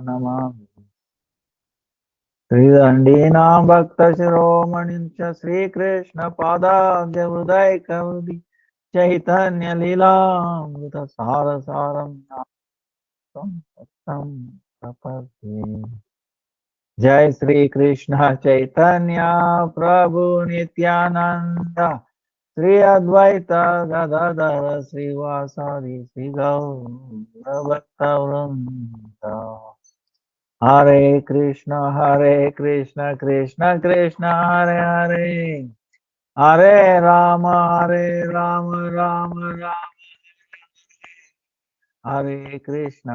नमामि श्रीदण्डीनां भक्तशिरोमणिं च श्रीकृष्णपादाब्जहृदयकरुणि चैतन्यलीलामृतसारसारं सत्यं प्रपद्ये जय श्री कृष्ण चैतन्य प्रभु नित्यानंद श्री अद्वैत गदाधर श्रीवासादि श्री गौर भक्तवृंद हरे कृष्ण कृष्ण कृष्ण हरे हरे हरे राम राम राम हरे कृष्ण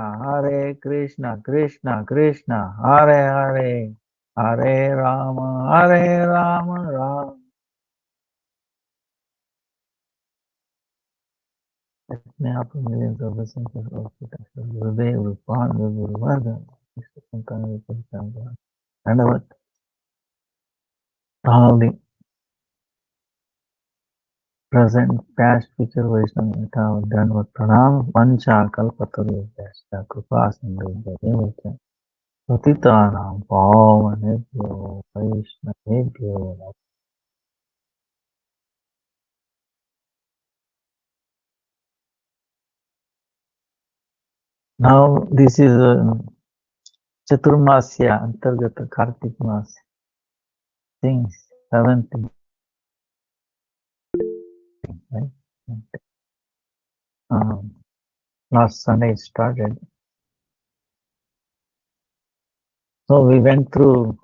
कृष्ण कृष्ण हरे हरे हरे राम राम अपने आप में millions of blessings of Gurudev, Rupan, Guru Varga, and about all the present, past, future Vaishnava have done with Pranam, Pancha, Kalpataru, Vyasta, Krupa, Sindhu, Devata, Patitanam, Pavanebhyo, Vaishnavebhyo. Now, this is Chaturmasya, Antargata Kartik Masya, things, 7th, right? Last Sunday it started. So we went through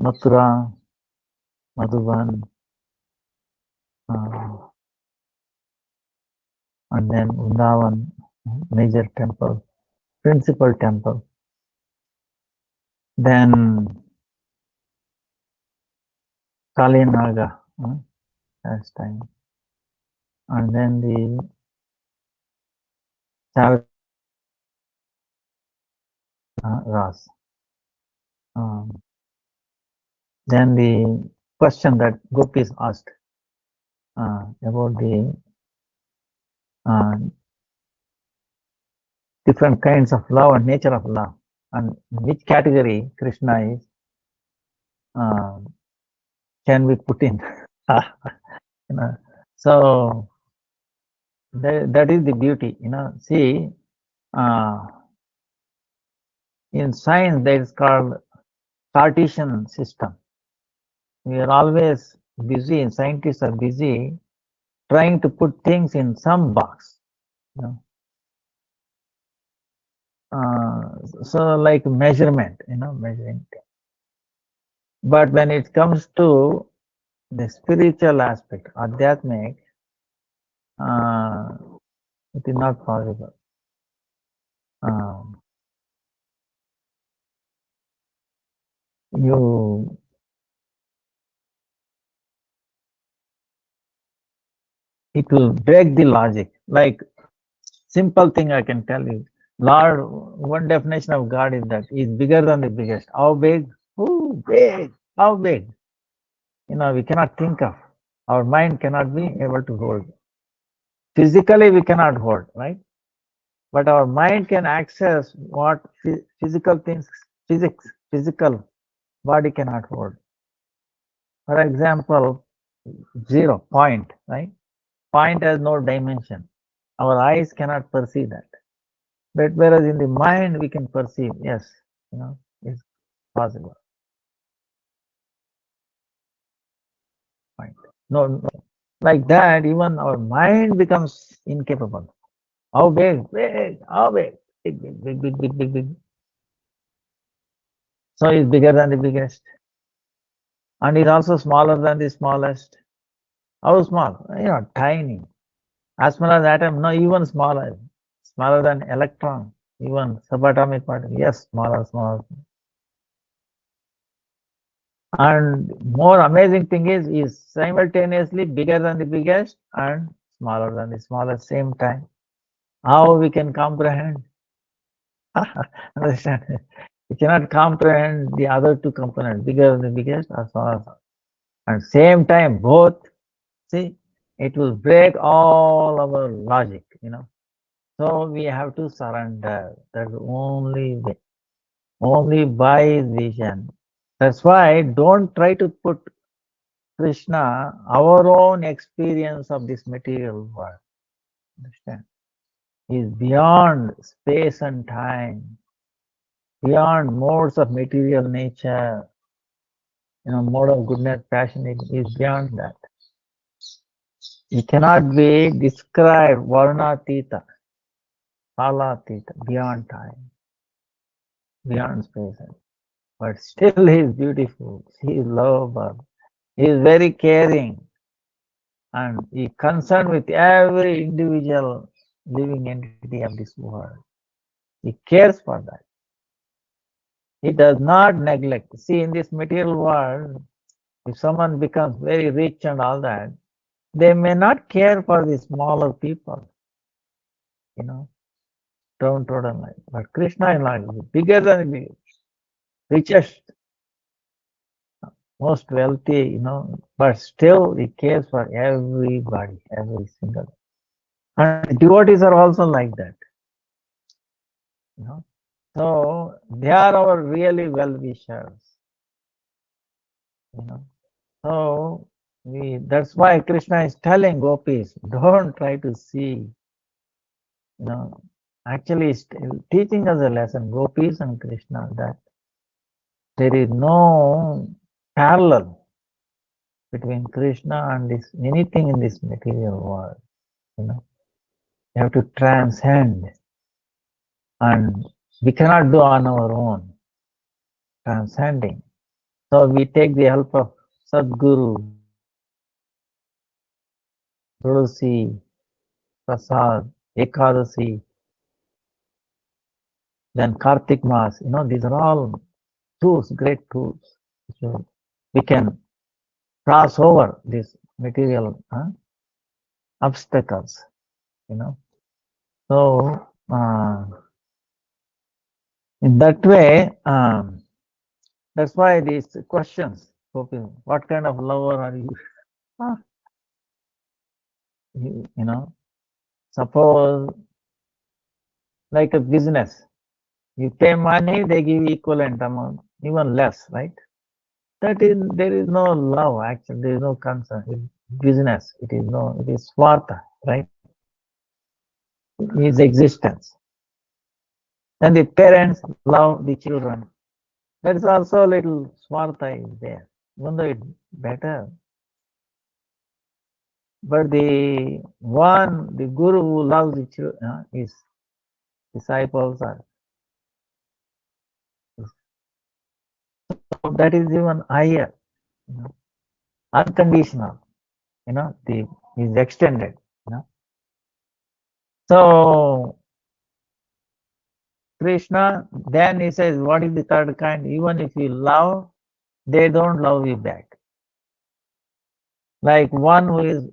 Mathura, Madhuban, and then Vrindavan, major temple, principal temple. Then Kalinaga, last time. And then the Ras. Then the question that Gopis asked about the different kinds of love and nature of love, and which category Krishna is can be put in. So that is the beauty, See, in science that is called Cartesian system. We are always busy, scientists are busy trying to put things in some box. So like measurement, measuring. But when it comes to the spiritual aspect, Adhyatmic, it is not possible. It will break the logic. Like simple thing I can tell you. Lord, one definition of God is that He is bigger than the biggest. How big? Ooh, big. How big? We cannot think of. Our mind cannot be able to hold. Physically, we cannot hold, right? But our mind can access what physical things, physical body cannot hold. For example, 0, point, right? Point has no dimension. Our eyes cannot perceive that. But whereas in the mind we can perceive, yes, it's possible. Point. No, like that, even our mind becomes incapable. How big? Big. How big? Big, big, big, big, big, big, big. So it's bigger than the biggest. And it's also smaller than the smallest. How small? Tiny. As small as atom, no, even smaller. Smaller than electron, even subatomic particle. Yes, smaller. And more amazing thing is simultaneously bigger than the biggest and smaller than the smallest same time. How we can comprehend? Understand? We cannot comprehend the other two components, bigger than the biggest or smaller. And same time, both, see, it will break all our logic, So we have to surrender. That's the only way. Only by his vision. That's why don't try to put Krishna our own experience of this material world. Understand? Is beyond space and time, beyond modes of material nature, mode of goodness, passion is beyond that. It cannot be described varnatita, kalatita, beyond time, beyond space. But still he is beautiful, he is lovable, he is very caring, and he concerned with every individual living entity of this world. He cares for that. He does not neglect. See, in this material world, if someone becomes very rich and all that, they may not care for the smaller people, you know, downtrodden life. But Krishna is like bigger than the richest, most wealthy, but still he cares for everybody, every single. And devotees are also like that, you know. So they are our really well-wishers, you know. So that's why Krishna is telling gopis, don't try to see, actually he's teaching us a lesson, gopis and Krishna, that there is no parallel between Krishna and this anything in this material world. You have to transcend, and we cannot do on our own transcending. So we take the help of Sadguru, Tulsi, Prasad, Ekadasi, then Kartik Mas. These are all tools, great tools. So we can cross over these material obstacles. So in that way, that's why these questions, what kind of lover are you? Suppose like a business, you pay money, they give equivalent amount, even less, right? That is, there is no love actually, there is no concern. It's business, it is swartha, right? It is existence. And the parents love the children. There is also a little swartha is there, even though it's better. But the guru who loves the children, his disciples are, that is even higher, unconditional, is extended, So Krishna, then he says, what is the third kind? Even if you love, they don't love you back. Like one who is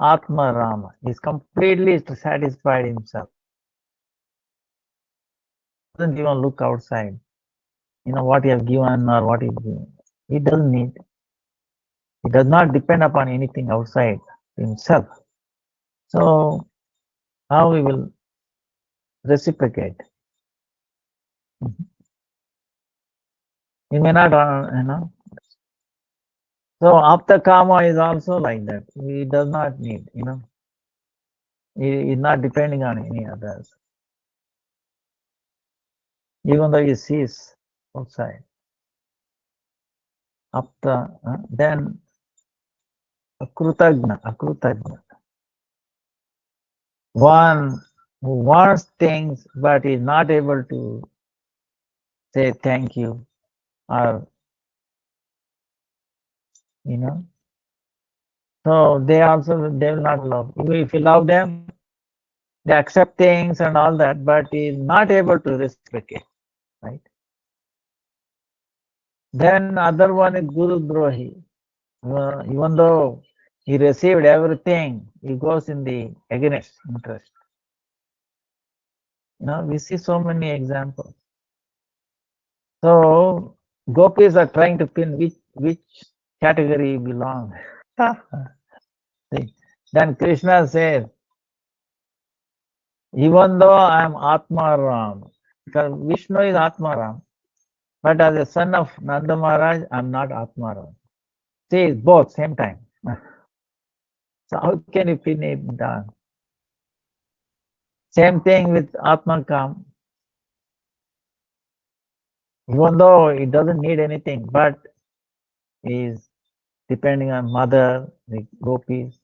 Atma Rama, is completely satisfied himself. Doesn't even look outside, what you have given or what is given. He doesn't need. He does not depend upon anything outside himself. So how we will reciprocate? He may not, So Apta Kama is also like that. He does not need, He is not depending on any others. Even though he sees outside. Apta, then Akrutagna. One who wants things but is not able to say thank you, or, so they will not love. If you love them, they accept things and all that, but is not able to reciprocate, right? Then other one is Guru Drohi. Even though he received everything, he goes in the against interest. We see so many examples. So gopis are trying to pin which category you belong. Then Krishna says, Even though I am Atma Ram, because Vishnu is Atma Ram, but as a son of Nanda Maharaj, I am not Atma Ram. See, it's both same time. So how can you pin it down? Same thing with Atma Kam. Even though it doesn't need anything, but is depending on mother, the gopis.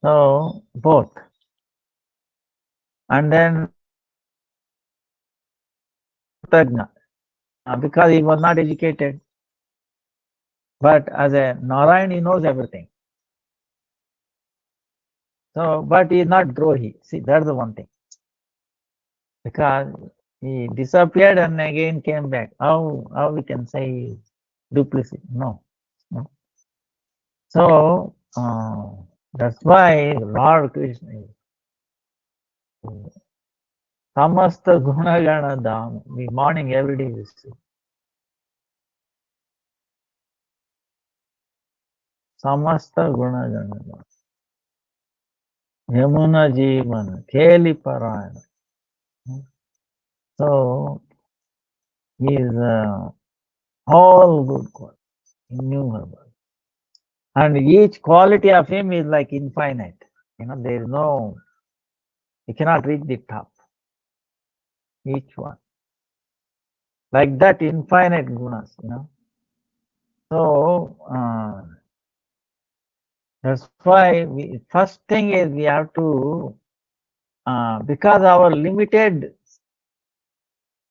So both. And then Prajna, because he was not educated, but as a Narayan, he knows everything. So, but he is not Drohi. See, that's the one thing. Because he disappeared and again came back. How we can say duplicity? No. No. So that's why Lord Krishna is Samasta Gunagana Dham. The morning every day you see. Samasta Gunagana Dham. Yamuna Jeevan. Keli Parayana. So he is all good quality, innumerable. And each quality of him is like infinite. There is no, you cannot reach the top. Each one. Like that, infinite gunas. So, that's why first thing is we have to, because our limited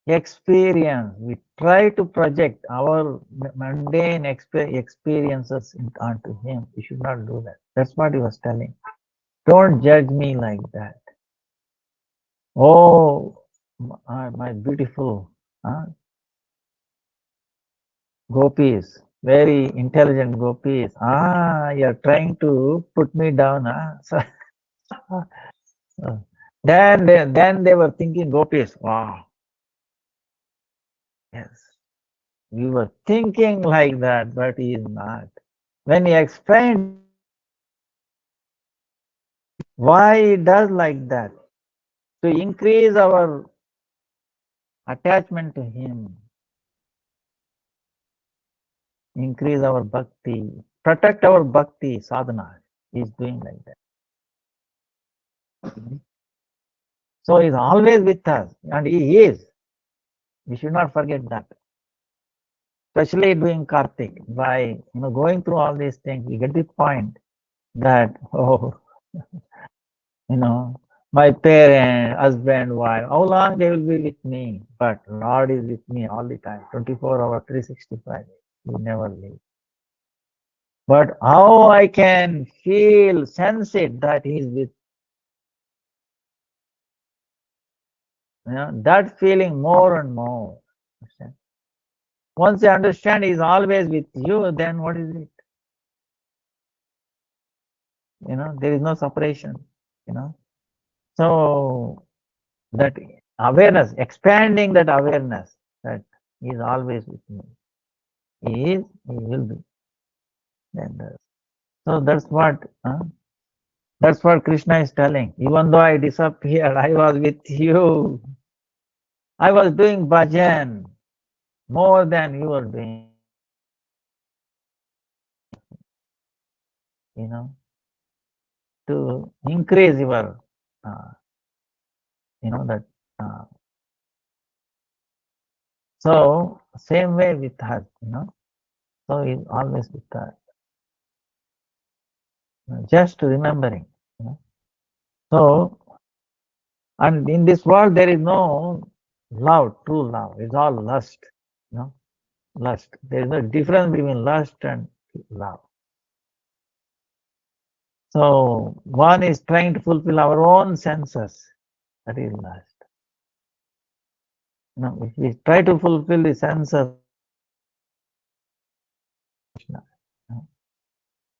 experience, we try to project our mundane experiences onto him. We should not do that. That's what he was telling. Don't judge me like that. Oh, my beautiful gopis, very intelligent gopis. You're trying to put me down. So, then they were thinking gopis. Wow, yes, we were thinking like that, but he is not. When he explained why he does like that, to increase our attachment to him, increase our bhakti, protect our bhakti sadhana. He's doing like that. So he's always with us, and he is. We should not forget that. Especially doing Kartik, by going through all these things, we get the point that you know, my parent, husband, wife, how long they will be with me? But Lord is with me all the time, 24 hours, 365. He never leave. But how I can feel, sense it that He is with that feeling more and more. Once you understand He is always with you, then what is it? There is no separation. So that awareness, expanding that awareness that He is always with me. He is, He will be. So that's what Krishna is telling. Even though I disappeared, I was with you. I was doing bhajan more than you were doing. To increase your, that. So same way with us. So he's always with us. Just remembering. So, and in this world there is no love, true love. It's all lust. Lust. There is no difference between lust and love. So one is trying to fulfill our own senses. That is lust. If we try to fulfill the senses,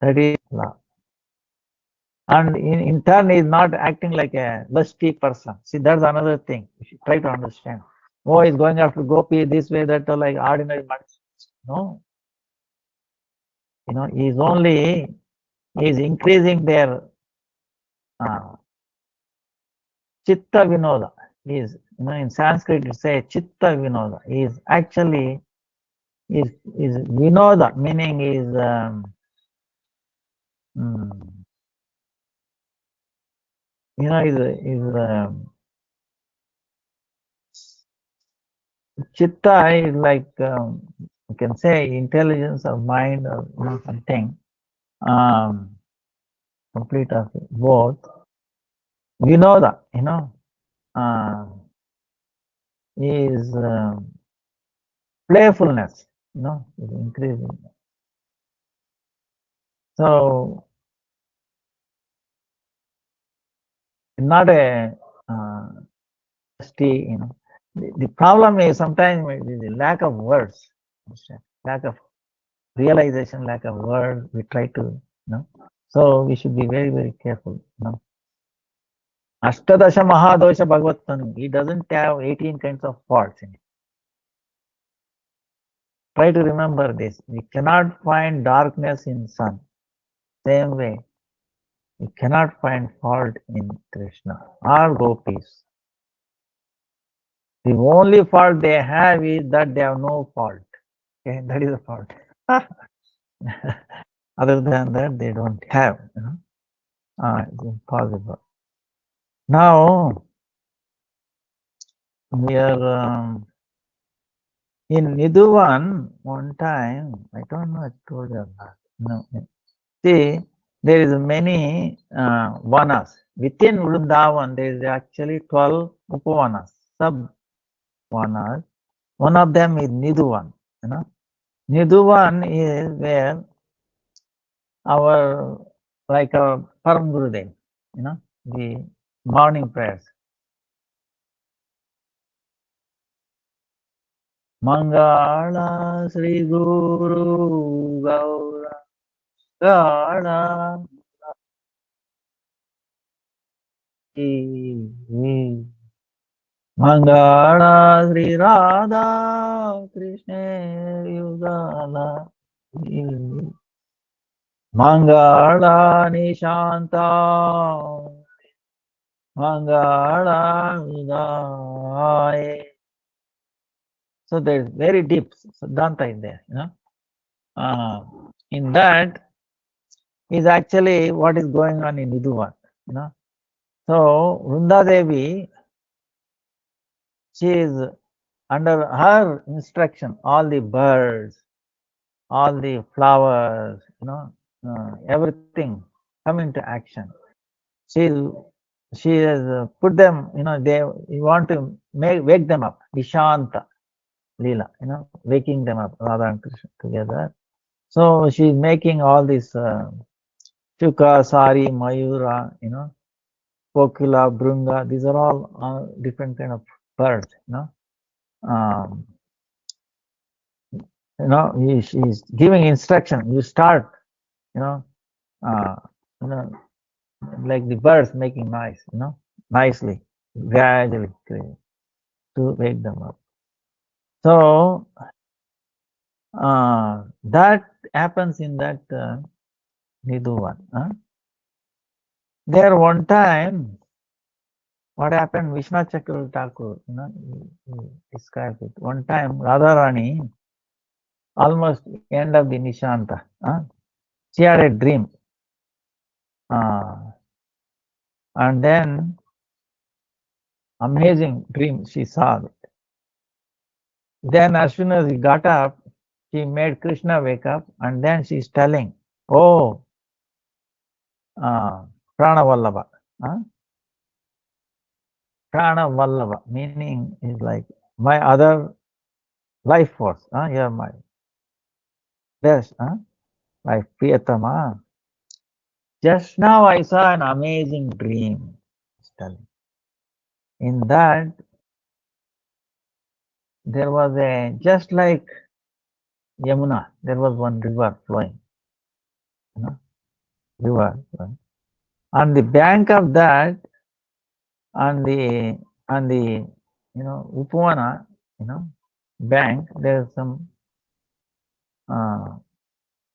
that is love. And in turn, he is not acting like a lusty person. See, that's another thing. You should try to understand. Oh, he's going after gopi this way, that, like ordinary man. No. He's increasing their Chitta Vinoda is, in Sanskrit it says Chitta Vinoda is actually is Vinoda, meaning is mm, Chitta is like you can say intelligence or mind or something um, complete of both. Vinoda, uh, is playfulness, is increasing. So not a stay, The problem is sometimes the lack of words, lack of realization, lack of words. We try to, So we should be very, very careful. Ashtadasha Mahadosha Bhagavatanu. He doesn't have 18 kinds of faults in it. Try to remember this. We cannot find darkness in sun. Same way, we cannot find fault in Krishna or gopis. The only fault they have is that they have no fault. Okay, that is the fault. Other than that, they don't have. It's impossible. Now we are in Nidhuvan. One time, I don't know. I told you that. No. See, there is many vanas. Within Vrindavan, there is actually 12 upavanas, sub-vanas. One of them is Nidhuvan. Nidhuvan is where our, like our Param Gurudev, the morning prayers. Mangala Sri Guru Gaura Gala Mangala Sri Radha Krishna Yugala Mangala Nishanta Mangala Vidaya. So there's very deep Siddhanta in there, In that is actually what is going on in Nidhuvan, So Vrunda Devi, she is under her instruction, all the birds, all the flowers, everything come into action. She she has put them, they you want to wake them up, Nishanta Leela, waking them up, Radha and Krishna together. So she's making all these Chuka, Sari, Mayura, Kokila, Brunga. These are all different kind of birds, Um, he's giving instruction. You start, uh, you know, like the birds making noise, nicely, gradually to wake them up. So that happens in that Nidhuvan. There one time, what happened? Vishnu Chakravarti Thakur, he describes it. One time, Radharani, almost end of the Nishanta, she had a dream. And then, amazing dream she saw. Then as soon as he got up, she made Krishna wake up, and then she's telling, oh, Pranavallabha. Pranavallabha, meaning is like my other life force. You're my best, like Priyatama. Just now I saw an amazing dream. In that, there was just like Yamuna, there was one river flowing. River. On the bank of that, on the Upavana, bank, there's some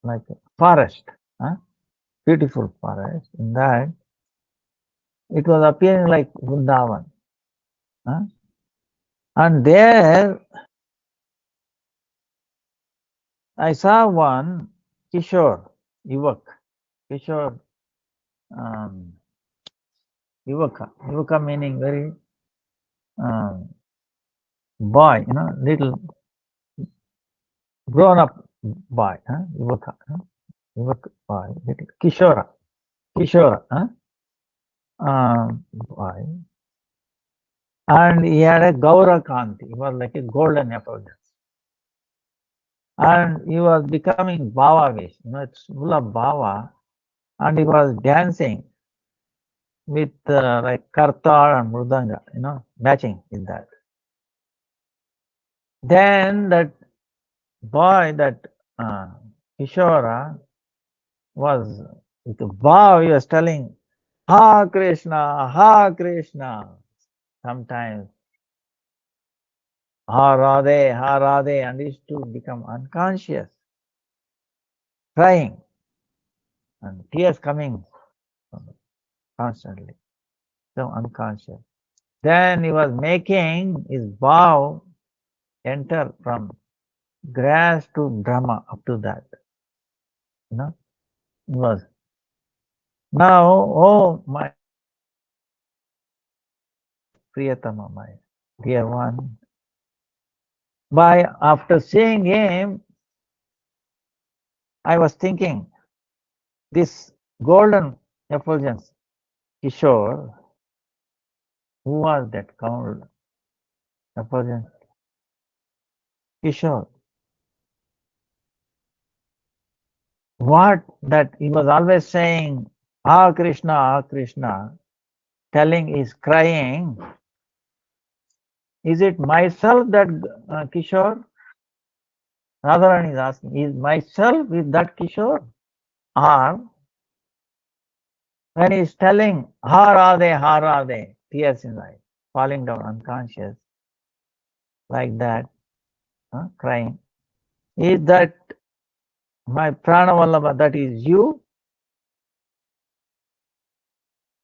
like a forest, beautiful forest. In that, It was appearing like Vrindavan. Huh? And there I saw one Kishore, Yuvak, Kishore, um, Yuvaka meaning very um, boy, little grown up boy, Yuvaka, Yuvaka boy, little Kishora, boy. And he had a Gaura Kanti, he was like a golden effulgence. And he was becoming Bhava-vish, it's full of Bhava, and he was dancing with like Kartal and Mridanga, matching with that. Then that boy, that Kishora, was with wow, he was telling, Ha Krishna, Ha Krishna. Sometimes Ha Radhe, Ha Radhe, and used to become unconscious, crying, and tears coming constantly, so unconscious. Then he was making his bow enter from grass to Brahma up to that. It was. Now, oh my Priyatama, my dear one, after seeing him, I was thinking, this golden effulgence, Kishore, who was that golden effulgence? Kishore. What that he was always saying, Ah Krishna, Ah Krishna, telling is crying. Is it myself that Kishore? Radharani is asking, is myself with that Kishore? Or when he's telling, Ha Radhe, tears in eyes, falling down unconscious, like that, crying, is that my Prana Vallabha, that is you?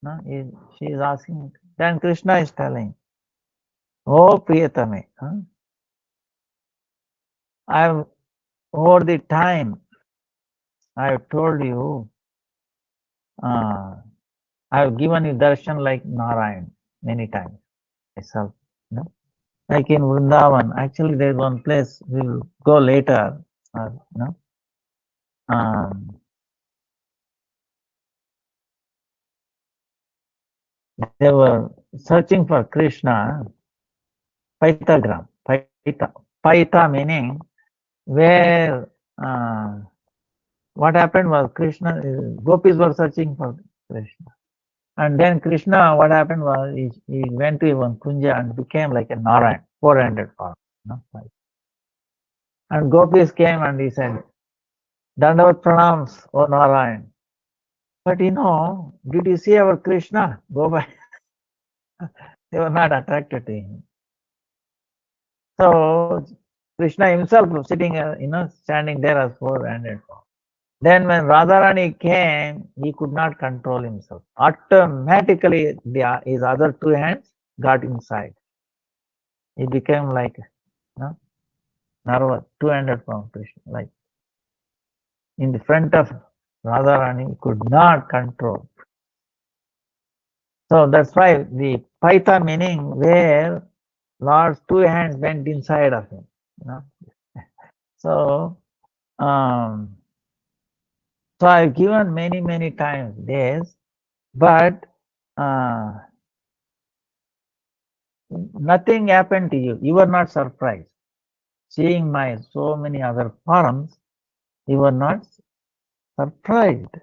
No? She is asking. Then Krishna is telling, Oh Priyatame, I have over the time, I have told you, I have given you darshan like Narayan many times myself. Like in Vrindavan, actually there is one place we will go later. Um, they were searching for Krishna, Paitagram, Paita meaning where what happened was Krishna, gopis were searching for Krishna. And then Krishna, what happened was he went to even Kunja and became like a Narayan, 400 form. And gopis came and he said, Dandavat pranams, O Narayan. But did you see our Krishna? Go by. They were not attracted to him. So Krishna himself was sitting, standing there as 400 form. Then when Radharani came, he could not control himself. Automatically, his other two hands got inside. He became like Narva, 200 pound Krishna, like in the front of Radharani, he could not control. So that's why the Paita meaning where Lord's two hands went inside of him. So, so I've given many times this, but nothing happened to you. You were not surprised. Seeing my so many other forms, you were not surprised.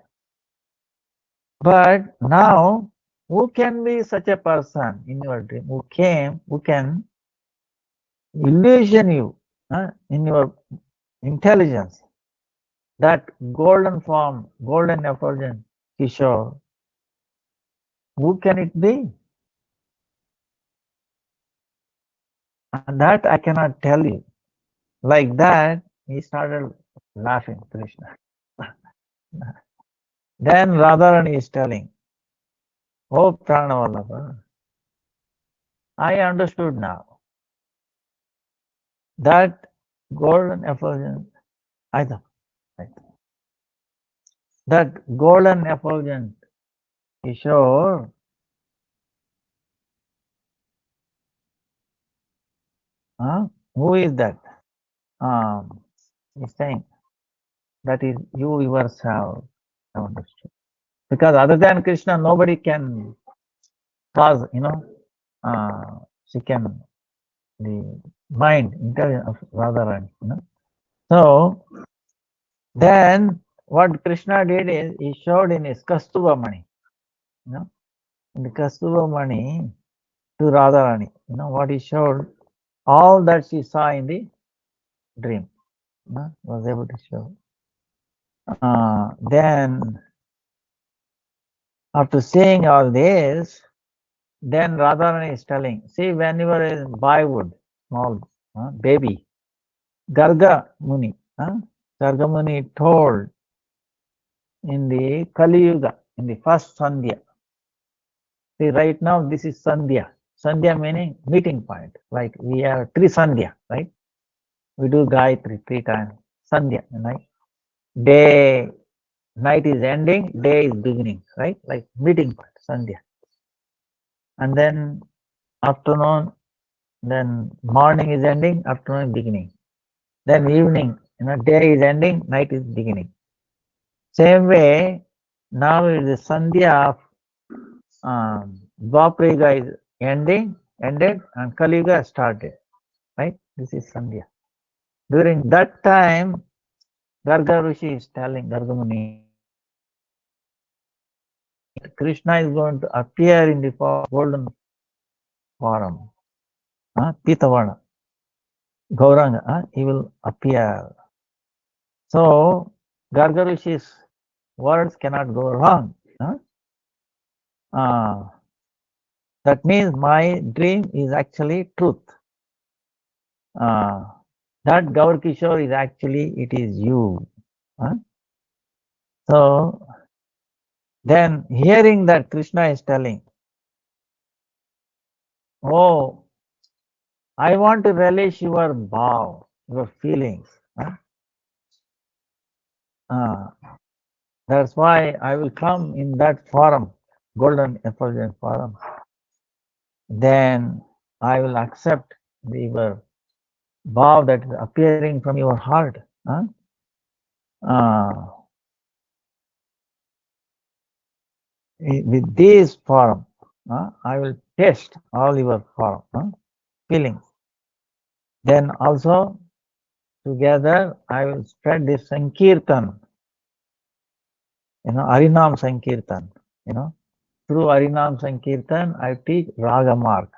But now, who can be such a person in your dream? Who can illusion you in your intelligence? That golden form, golden effulgence, Kishore, who can it be? And that I cannot tell you. Like that, he started laughing, Krishna. Then Radharani is telling, Oh, Pranavallabha, I understood now that golden effulgence, I thought, that golden effulgence is sure. Huh? Who is that? He's saying that is you yourself. I understood. Because other than Krishna, nobody can cause, she can, the mind, intelligence of Radharani, So, then what Krishna did is, he showed in his Kastuva Mani, in the Kastuva Mani to Radharani, what he showed, all that she saw in the dream, was able to show. Then, after seeing all this, then Radharani is telling, see, when you were a boyhood, small baby, Garga Muni, Garga Muni told in the Kali Yuga, in the first Sandhya. See, right now this is Sandhya. Sandhya meaning meeting point. Like we have three Sandhya, right? We do Gayatri 3 times. Sandhya, right? Day, night is ending, day is beginning, right? Like meeting point, Sandhya. And then afternoon, then morning is ending, afternoon is beginning. Then evening, day is ending, night is beginning. Same way, now it is Sandhya of Dwapara Yuga is ended, and Kali Yuga started. Right? This is Sandhya. During that time, Garga Rishi is telling Garga Muni, Krishna is going to appear in the golden form, Pitavana, Gauranga, he will appear. So, Garga Rishi's words cannot go wrong. That means my dream is actually truth. That Gaur Kishore is actually, it is you. So, then hearing that Krishna is telling, oh, I want to relish your bhav, your feelings. That's why I will come in that forum, golden effulgent forum. Then I will accept your bhav that is appearing from your heart. With this form, I will taste all your form, feelings. Then also together I will spread this Sankirtan, Harinam Sankirtan, through Harinam Sankirtan I teach Ragamarg,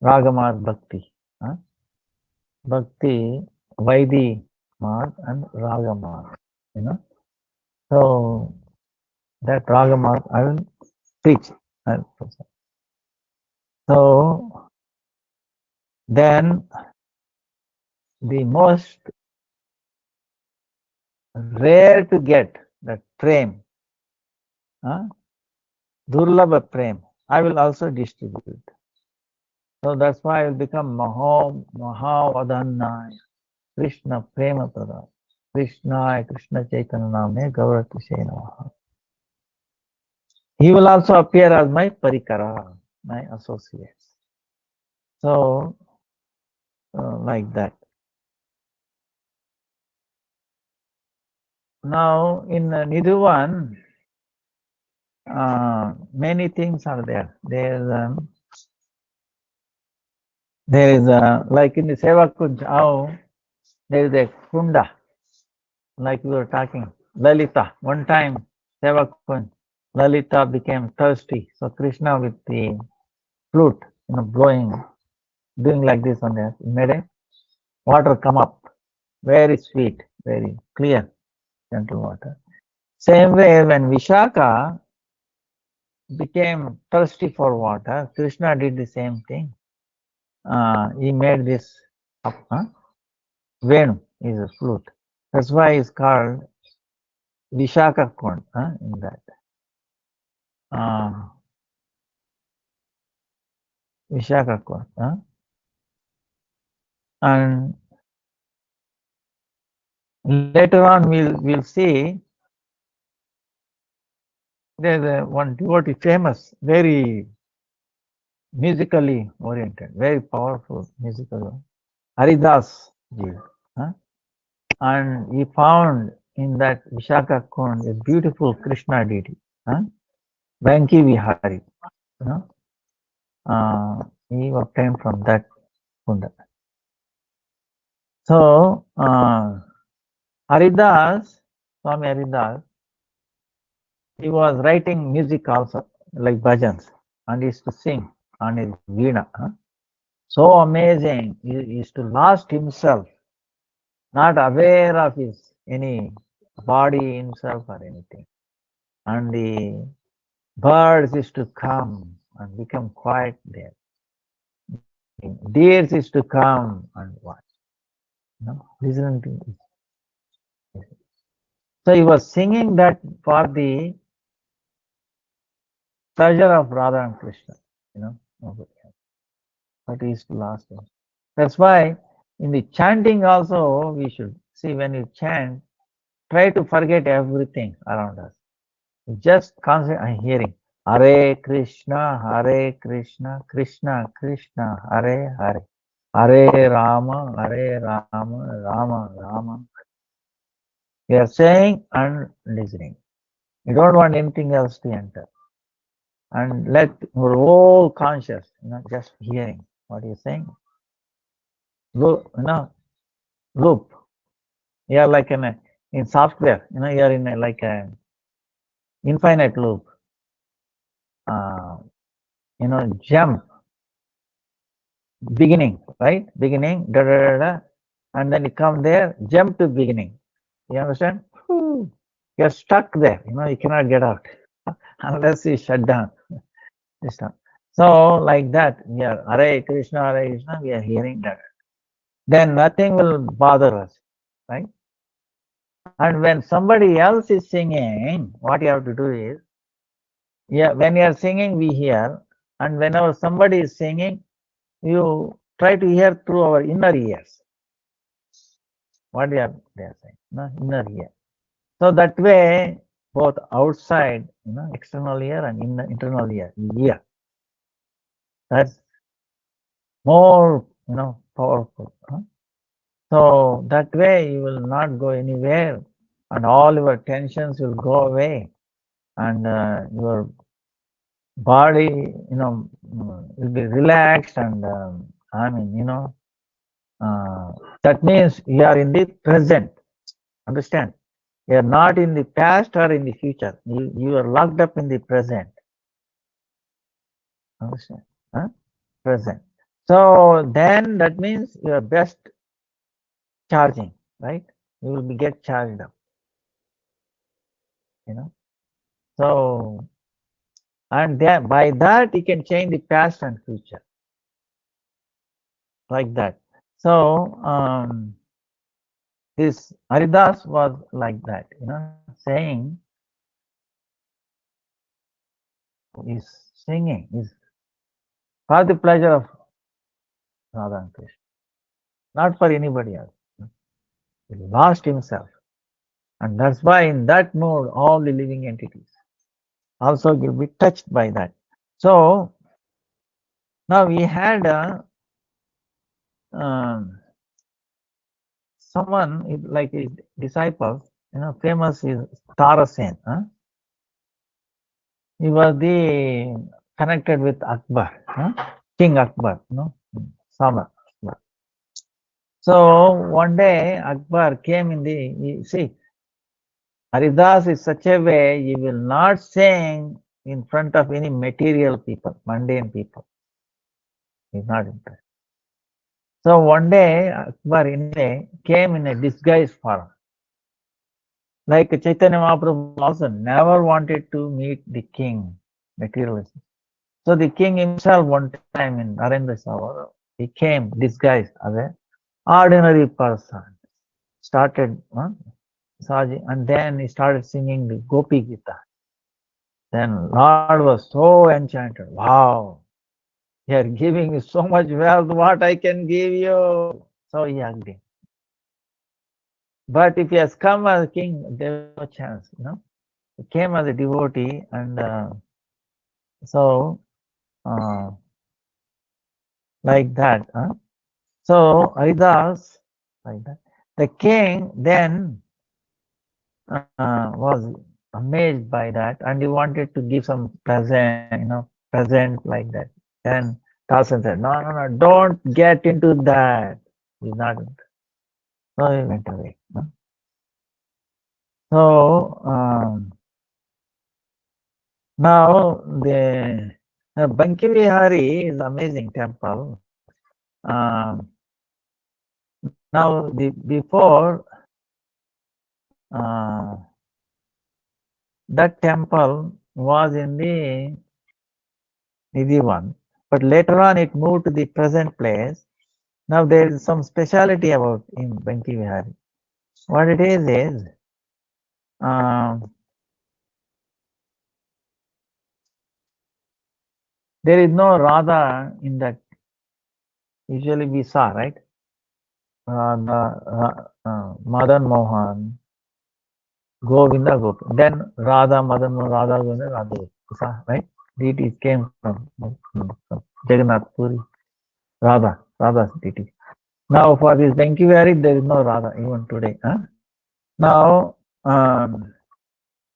Bhakti, Bhakti, Vaidi Marg and Ragamarg, So that Ragamarg I will teach. So then the most rare to get that prem, Durlabha prem, I will also distribute. So that's why I will become Mahavadhanaya, Krishna Prema Prada, Krishna Chaitanya Namne Gauratishe Namaha. He will also appear as my Parikara, my associates. So, like that. Now, in Nidhuvan, many things are there. There is like in the Seva Kunj, there is a Kunda, like we were talking, Lalita. One time, Seva Kunj, Lalita became thirsty. So Krishna with the flute, blowing, doing like this on there, made a water come up, very sweet, very clear, gentle water. Same way, when Vishaka became thirsty for water, Krishna did the same thing. He made this up, Venu is a flute. That's why it's called Vishaka Kund, in that. Vishakhapatnam. And later on, we'll see there's one devotee, famous, very musically oriented, very powerful musical, Haridas ji. Huh? And he found in that Vishaka Kund a beautiful Krishna deity, huh? Banki Vihari. You know? He obtained from that kunda. So, Haridas, Swami Haridas, he was writing music also, like bhajans, and he used to sing on his veena. Huh? So amazing. He used to lost himself, not aware of his any body himself or anything. And the birds used to come and become quiet there. Deers used to come and watch, listening to it. So he was singing that for the pleasure of Radha and Krishna, nobody else. But he used to last him. That's why in the chanting also we should see when you chant, try to forget everything around us. Just concentrate on hearing. Hare Krishna, Krishna Krishna, Hare Hare. Hare Rama, Rama Rama. You are saying and listening. You don't want anything else to enter. And let your whole conscious, just hearing what you're saying. Loop, loop. You are like in software, you are in like a infinite loop. Jump, beginning, right? Beginning, da da da da, and then you come there, jump to beginning. You understand? You're stuck there. You cannot get out unless you shut down. So like that, Hare Krishna, we are hearing that. Then nothing will bother us, right? And when somebody else is singing, what you have to do is, when you are singing, we hear, and whenever somebody is singing, you try to hear through our inner ears. What they are saying, inner ear. So that way, both outside, external ear and internal ear, that's more, powerful. Huh? So that way you will not go anywhere, and all your tensions will go away, and your body, will be relaxed, and that means you are in the present. Understand? You are not in the past or in the future. You are locked up in the present. Understand? Huh? Present. So then that means you are best charging, right? You will get charged up. So, and then by that you can change the past and future. Like that. So this Haridas was like that, saying, is singing, is for the pleasure of Radha and Krishna, not for anybody else. He lost himself. And that's why in that mode, all the living entities also will be touched by that. So now we had someone like his disciple, famous is Tarasen. He was connected with Akbar, King Akbar, Sama. So one day Akbar came Haridas is such a way you will not sing in front of any material people, mundane people. He's not interested. So one day Akbar came in a disguised form. Like Chaitanya Mahaprabhu also never wanted to meet the king, materialist. So the king himself one time in Narendra Savar, he came disguised as an ordinary person. Started Saji, and then he started singing the Gopi Gita. Then Lord was so enchanted. Wow, you are giving me so much wealth, what I can give you. So he hugged him. But if he has come as a king, there is no chance, He came as a devotee, and so uh, like that. So Haridas, like that. The king then was amazed by that, and he wanted to give some present, present like that. Then Tarzan said, "No, no, no, don't get into that." He's not. So he went away. So now the Bankivihari is amazing temple. Now before that temple was in the Nidhivan, but later on it moved to the present place. Now there is some speciality about in Banki Vihari. What it is um, there is no Radha in that. Usually we saw, right? Radha, Madan Mohan, Govinda Gopi. Then Radha, Madan Mohan, Radha, Govinda, Radha. Right? Deities came from Jagannath Puri. Radha deity. Now for this Banki there is no Radha even today. Now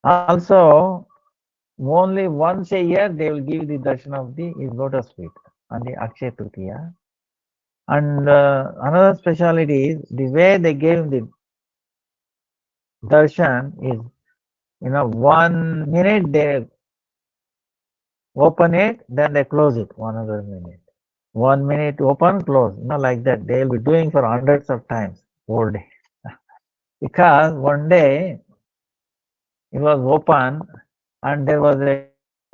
also only once a year they will give the darshan of the his lotus feet on the Akshay Tritiya. And another speciality is the way they gave the darshan is 1 minute they open it, then they close it 1 minute. 1 minute open, close, like that. They will be doing for hundreds of times whole day. Because one day it was open and there was a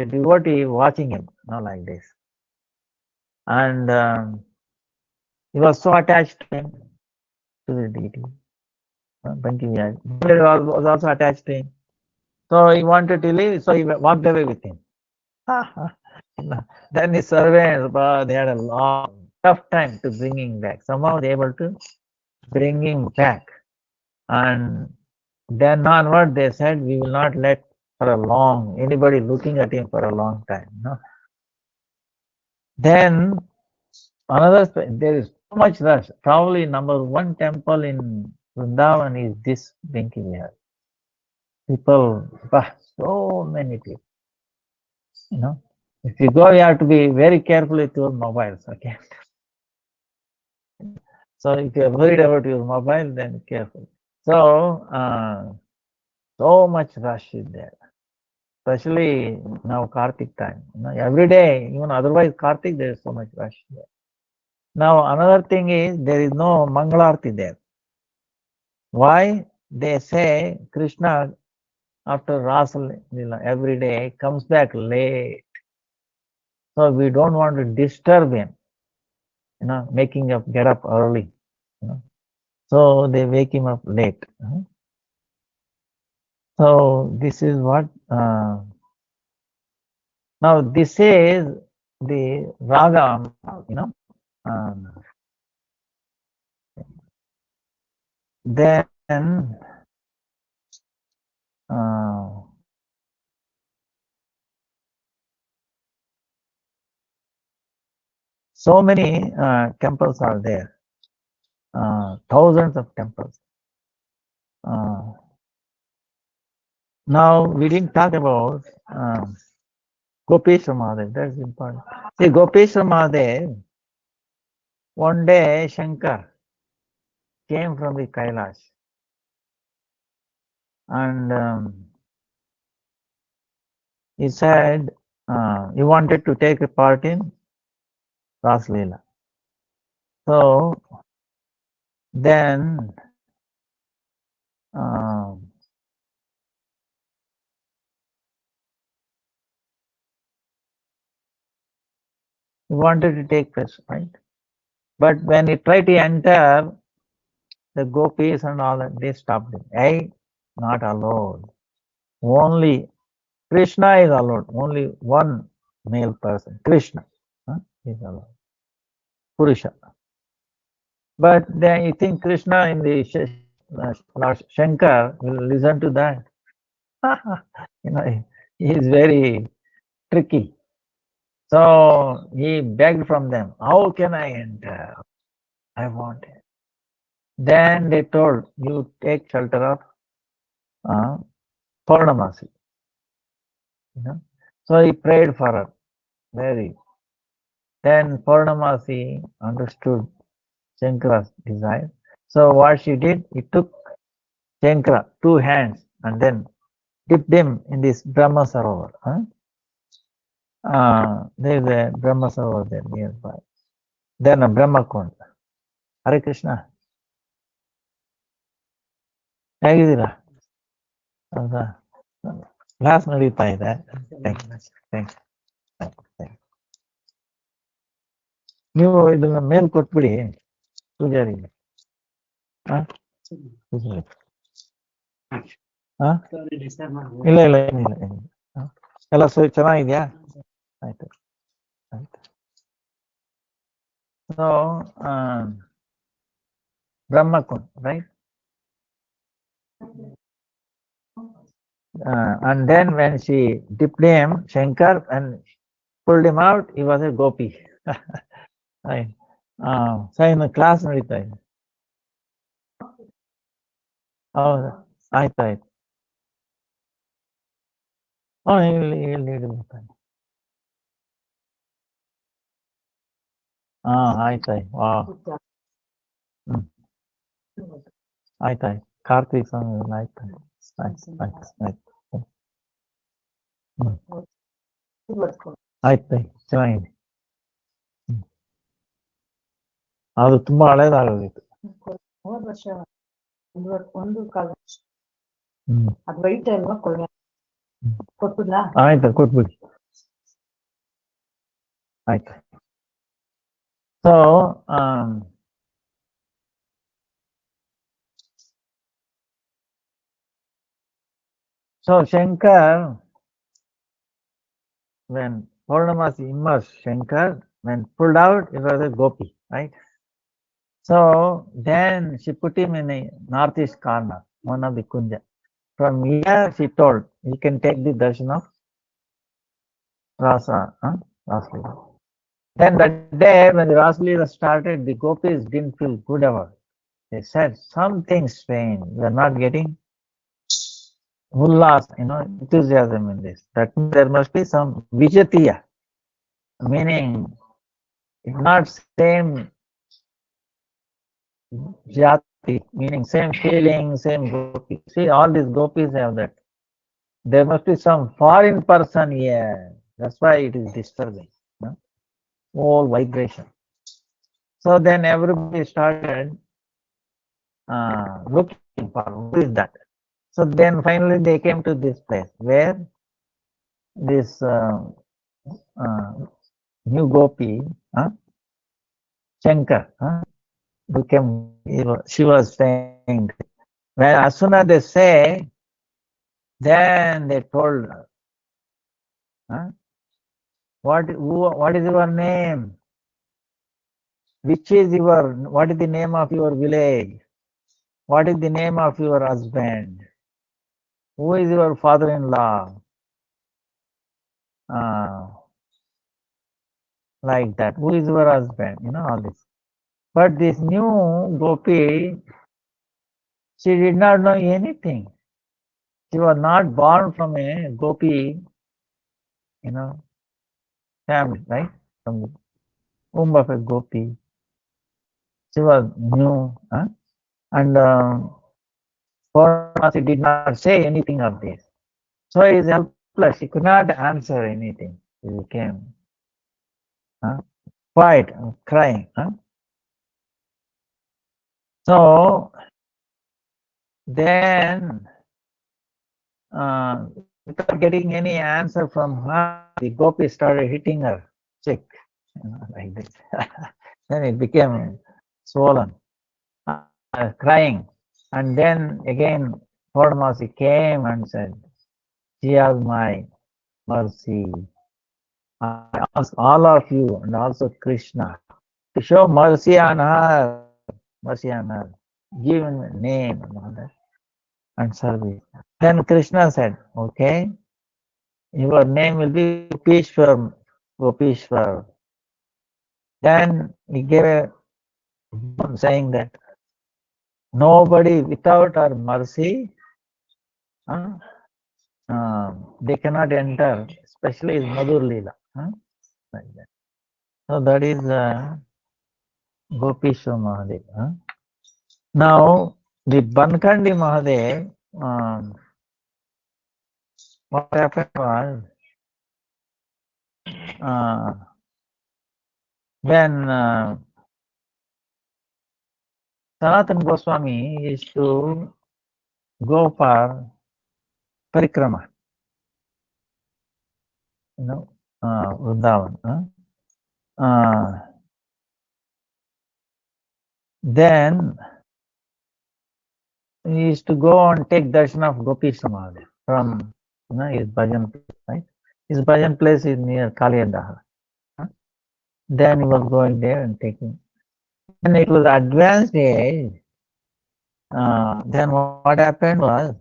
devotee watching him, like this. And he was so attached to him, to the deity. Banki was also attached to him. So he wanted to leave, so he walked away with him. Then his servants, they had a long, tough time to bring him back. Somehow they were able to bring him back. And then onward, they said, we will not let for anybody looking at him for a long time. Then there is so much rush. Probably number one temple in Vrindavan is this Benki Vihar. People, so many people. If you go, you have to be very careful with your mobiles. Okay. So if you are worried about your mobile, then careful. So so much rush is there, especially now Kartik time. Every day, even otherwise Kartik, there is so much rush there. Now another thing is there is no Mangalarti there. Why? They say Krishna after Rasa every day comes back late. So we don't want to disturb him, making up get up early. So they wake him up late. So this is what now this is the raga, um, then uh, so many temples are there, thousands of temples. Now we didn't talk about Gopeshwar Mahadev. That's important. See, Gopeshwar Mahadev, one day Shankar came from the Kailash and he said he wanted to take a part in Ras Leela. So then he wanted to take place, right? But when he tried to enter, the gopis and all that, they stopped him. Hey, not allowed. Only Krishna is allowed. Only one male person. Krishna is allowed. Purusha. But then you think Krishna in the Lord Shankar will listen to that? He is very tricky. So he begged from them, how can I enter? I want it. Then they told, you take shelter of Purnamasi. So he prayed for her. Then Purnamasi understood Shankara's desire. So what she did, he took Shankara, 2 hands, and then dipped him in this Brahma Sarovar. There is a Brahma Sarovar there nearby. Then a Brahma Kund. Hare Krishna. ಹೇಗಿದ್ದೀರಾ ಹೌದಾ class ನಡೀತಾ ಇದೆ thanks ನೀವು ಇದನ್ನ ಮೇಲ್ ಕೊಟ್ಬಿಡಿ ಪೂಜಾರಿಗೆ ಇಲ್ಲ ಇಲ್ಲ ಏನಿಲ್ಲ ಎಲ್ಲ ಚೆನ್ನಾಗಿದ್ಯಾ ಆಯ್ತು ಆಯ್ತು so Brahmakund right and then when she dipped him, Shankar, and pulled him out, he was a gopi. Right. So in the class ನಡೀತಾ ಇದೆ ಹೌದಾ ಆಯ್ತಾಯ್ತು ಇಲ್ಲಿ ಆಯ್ತಾಯ್ತು ಆಯ್ತಾಯ್ತು ಕಾರ್ತಿಕ್ ಸ್ವಾಮಿ ಆಯ್ತಾಯ್ತು ಆಯ್ತು ಚೆನ್ನಾಗಿದೆ ಅದು ತುಂಬಾ ಹಳೇದಾಗೋಗಿತ್ತು ಆಯ್ತು ಕೊಟ್ಬಿಡಿ ಆಯ್ತು So Shankar, when Purnamasi immersed Shankar, when pulled out, it was a gopi, right? So then she put him in a northeast corner, one of the kunja. From here, she told, you can take the darshan of Rasa, Raslila. Then that day, when the Raslila started, the gopis didn't feel good about it. They said, something strange, we are not getting ullas, enthusiasm in this. That means there must be some vijatiya, meaning it's not same jati, meaning same feeling, same gopi. See, all these gopis have that. There must be some foreign person here. That's why it is disturbing. Whole vibration. So then everybody started looking for who is that. So then finally they came to this place where this new gopi, Shankar, became, she was saying, well, as soon as they say, then they told her, what is your name? What is the name of your village? What is the name of your husband? Who is your father-in-law? Like that. Who is your husband? All this. But this new gopi, she did not know anything. She was not born from a gopi, family, right? From the womb of a gopi. She was new, and Purnamasi did not say anything of this. So he is helpless. He could not answer anything. He became quiet, crying. So then, without getting any answer from her, the gopi started hitting her cheek, like this. Then it became swollen, crying. And then again, Purnamasi came and said, she has my mercy. I ask all of you and also Krishna to show mercy on her, mercy on her. Give him a name and all that and service. Then Krishna said, okay, your name will be Gopishwar, Gopishwar. Then he gave a saying that nobody without our mercy, uh, they cannot enter, especially Madhur Leela. Like that. So that is Gopishwar Mahadev. Now, the Bankandi Mahadev, what happened was, when Sanatana Goswami used to go for parikrama, Vrindavan. Then he used to go and take darshan of Gopi Mahadev from his bhajan place, right? His bhajan place is near Kaliyadaha. Then he was going there and taking. When it was advanced age, then what happened was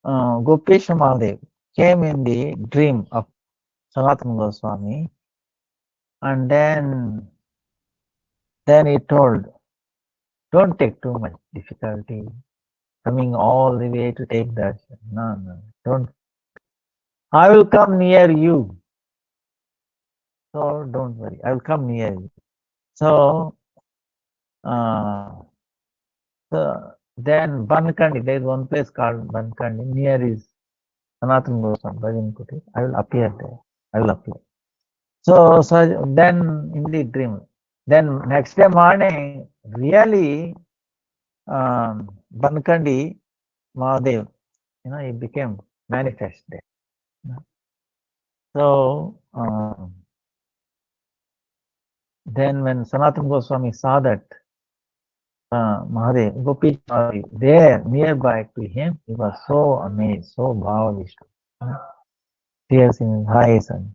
Gopi Mahadev came in the dream of Sanatana Goswami, and then he told, don't take too much difficulty coming all the way to take darshan. No, don't. I will come near you. So don't worry, I will come near you. So, then Bankandi, there is one place called Bankandi, near is Sanatana Goswami, Bhajan Kuti. I will appear there. I will appear. So then in the dream, then next day morning, really, Bankandi Mahadev, he became manifest there. So, then when Sanatana Goswami saw that Mahadev, Gopi Mahadev, there nearby to him, he was so amazed, so bhavavishtu, tears in his eyes. And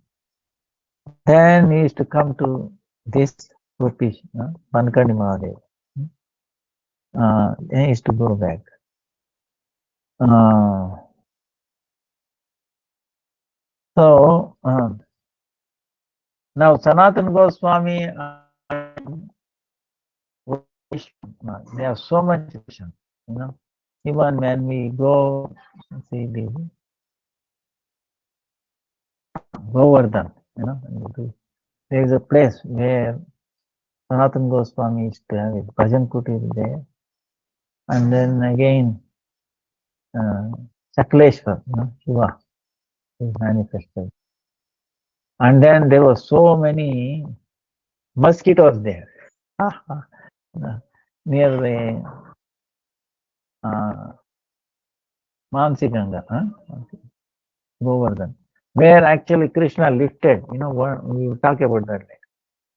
then he used to come to this Gopi, Bankandi Mahadev. Then he used to go back. So now Sanatana Goswami, they have so much vision, Even when we go see the Govardhan, there is a place where Sanatana Goswami used to have it, Bhajan Kutir there, and then again Sakleshwar, Shiva is manifested. And then there were so many mosquitoes there near the Mansi Ganga, Govardhan, where actually Krishna lifted, we will talk about that later.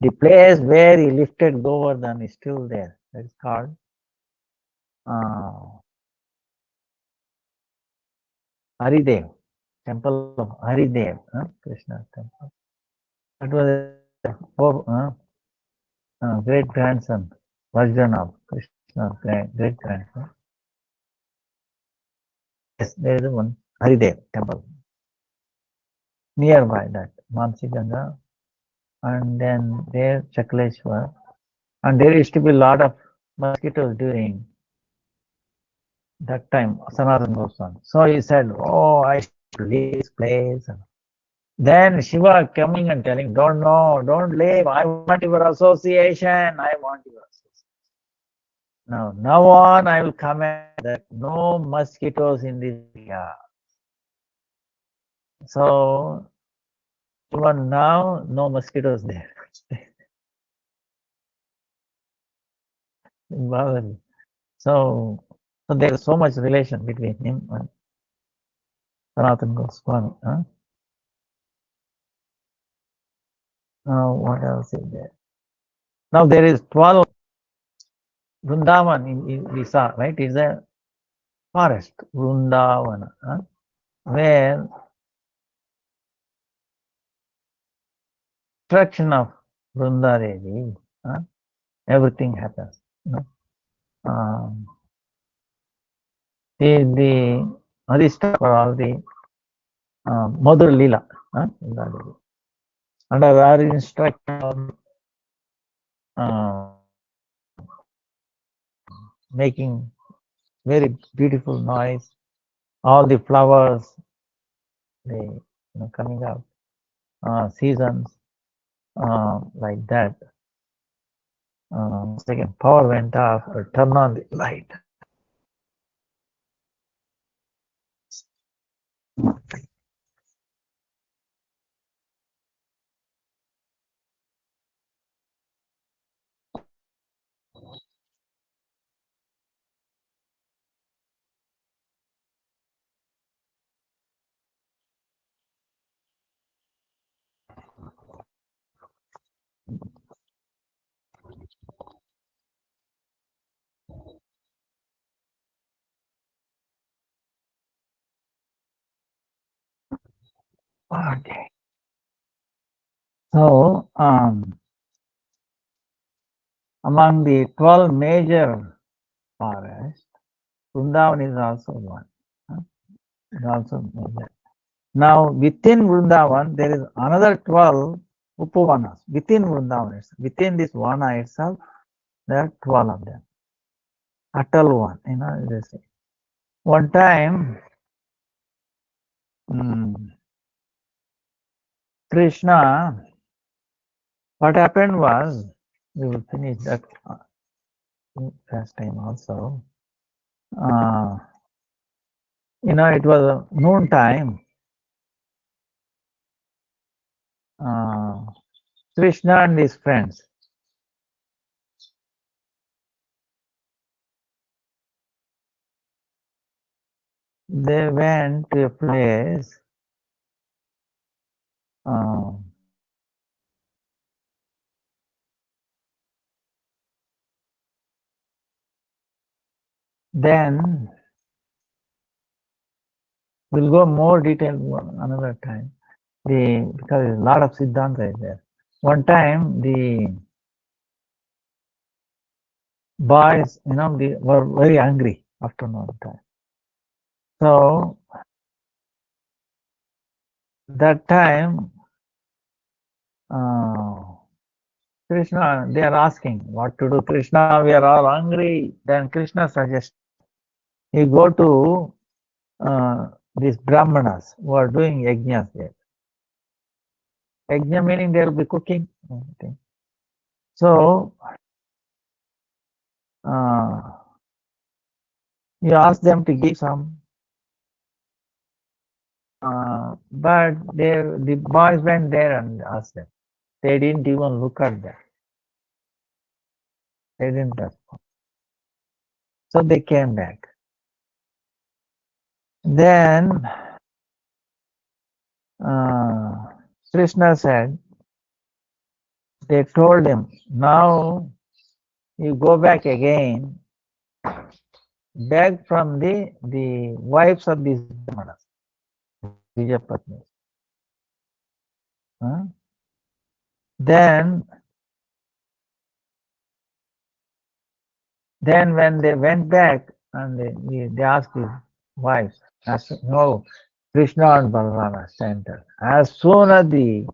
The place where he lifted Govardhan is still there. That is called Haridev, temple of Haridev, Krishna temple. That was great grandson, version of Krishna's great grandson. Yes, there is one Haridev temple nearby that Mansi Ganga, and then there Chakleshwar, and there used to be a lot of mosquitoes during that time, Sanatana Goswami. So he said, "Oh, I should leave this place." Then Shiva coming and telling, don't leave. I want your association. I want your association. Now on, I will comment that no mosquitoes in this area. So, even now, no mosquitoes there. So there is so much relation between him and Sanatana Goswami. Now, what else is there? Now, there is 12 Vrindavan in Visa, right? It's a forest, Vrindavana, where destruction of Vrunda Devi, everything happens. Um, the Adhishta for all the Madhur Lila, Vrunda Devi. Under our instruction, making very beautiful noise, all the flowers, they coming out, seasons, like that. Second, power went off, or turn on the light. Okay. So, among the 12 major forests, Vrindavan is also one. Is also major. Now, within Vrindavan, there is another 12 Upavanas. Within Vrindavan, within this Vana itself, there are 12 of them. Atal one, they say. One time, Krishna, what happened was, we will finish that last time also. It was a noon time. Krishna and his friends, they went to a place then we'll go more detail another time. Because a lot of Siddhanta is there. One time the boys, they were very angry afternoon time. So that time, Krishna, they are asking what to do. Krishna, we are all hungry. Then Krishna suggests you go to these Brahmanas who are doing yajnas there. Yajna meaning they will be cooking. So you ask them to give some, but the boys went there and asked them. They didn't even look at that. They didn't respond. So they came back. Then Krishna said, they told him, now you go back again, beg from the wives of these Brahmanas, Vijayapatnis. Then when they went back and they asked his wives, no, Krishna and Balrama center. As soon as the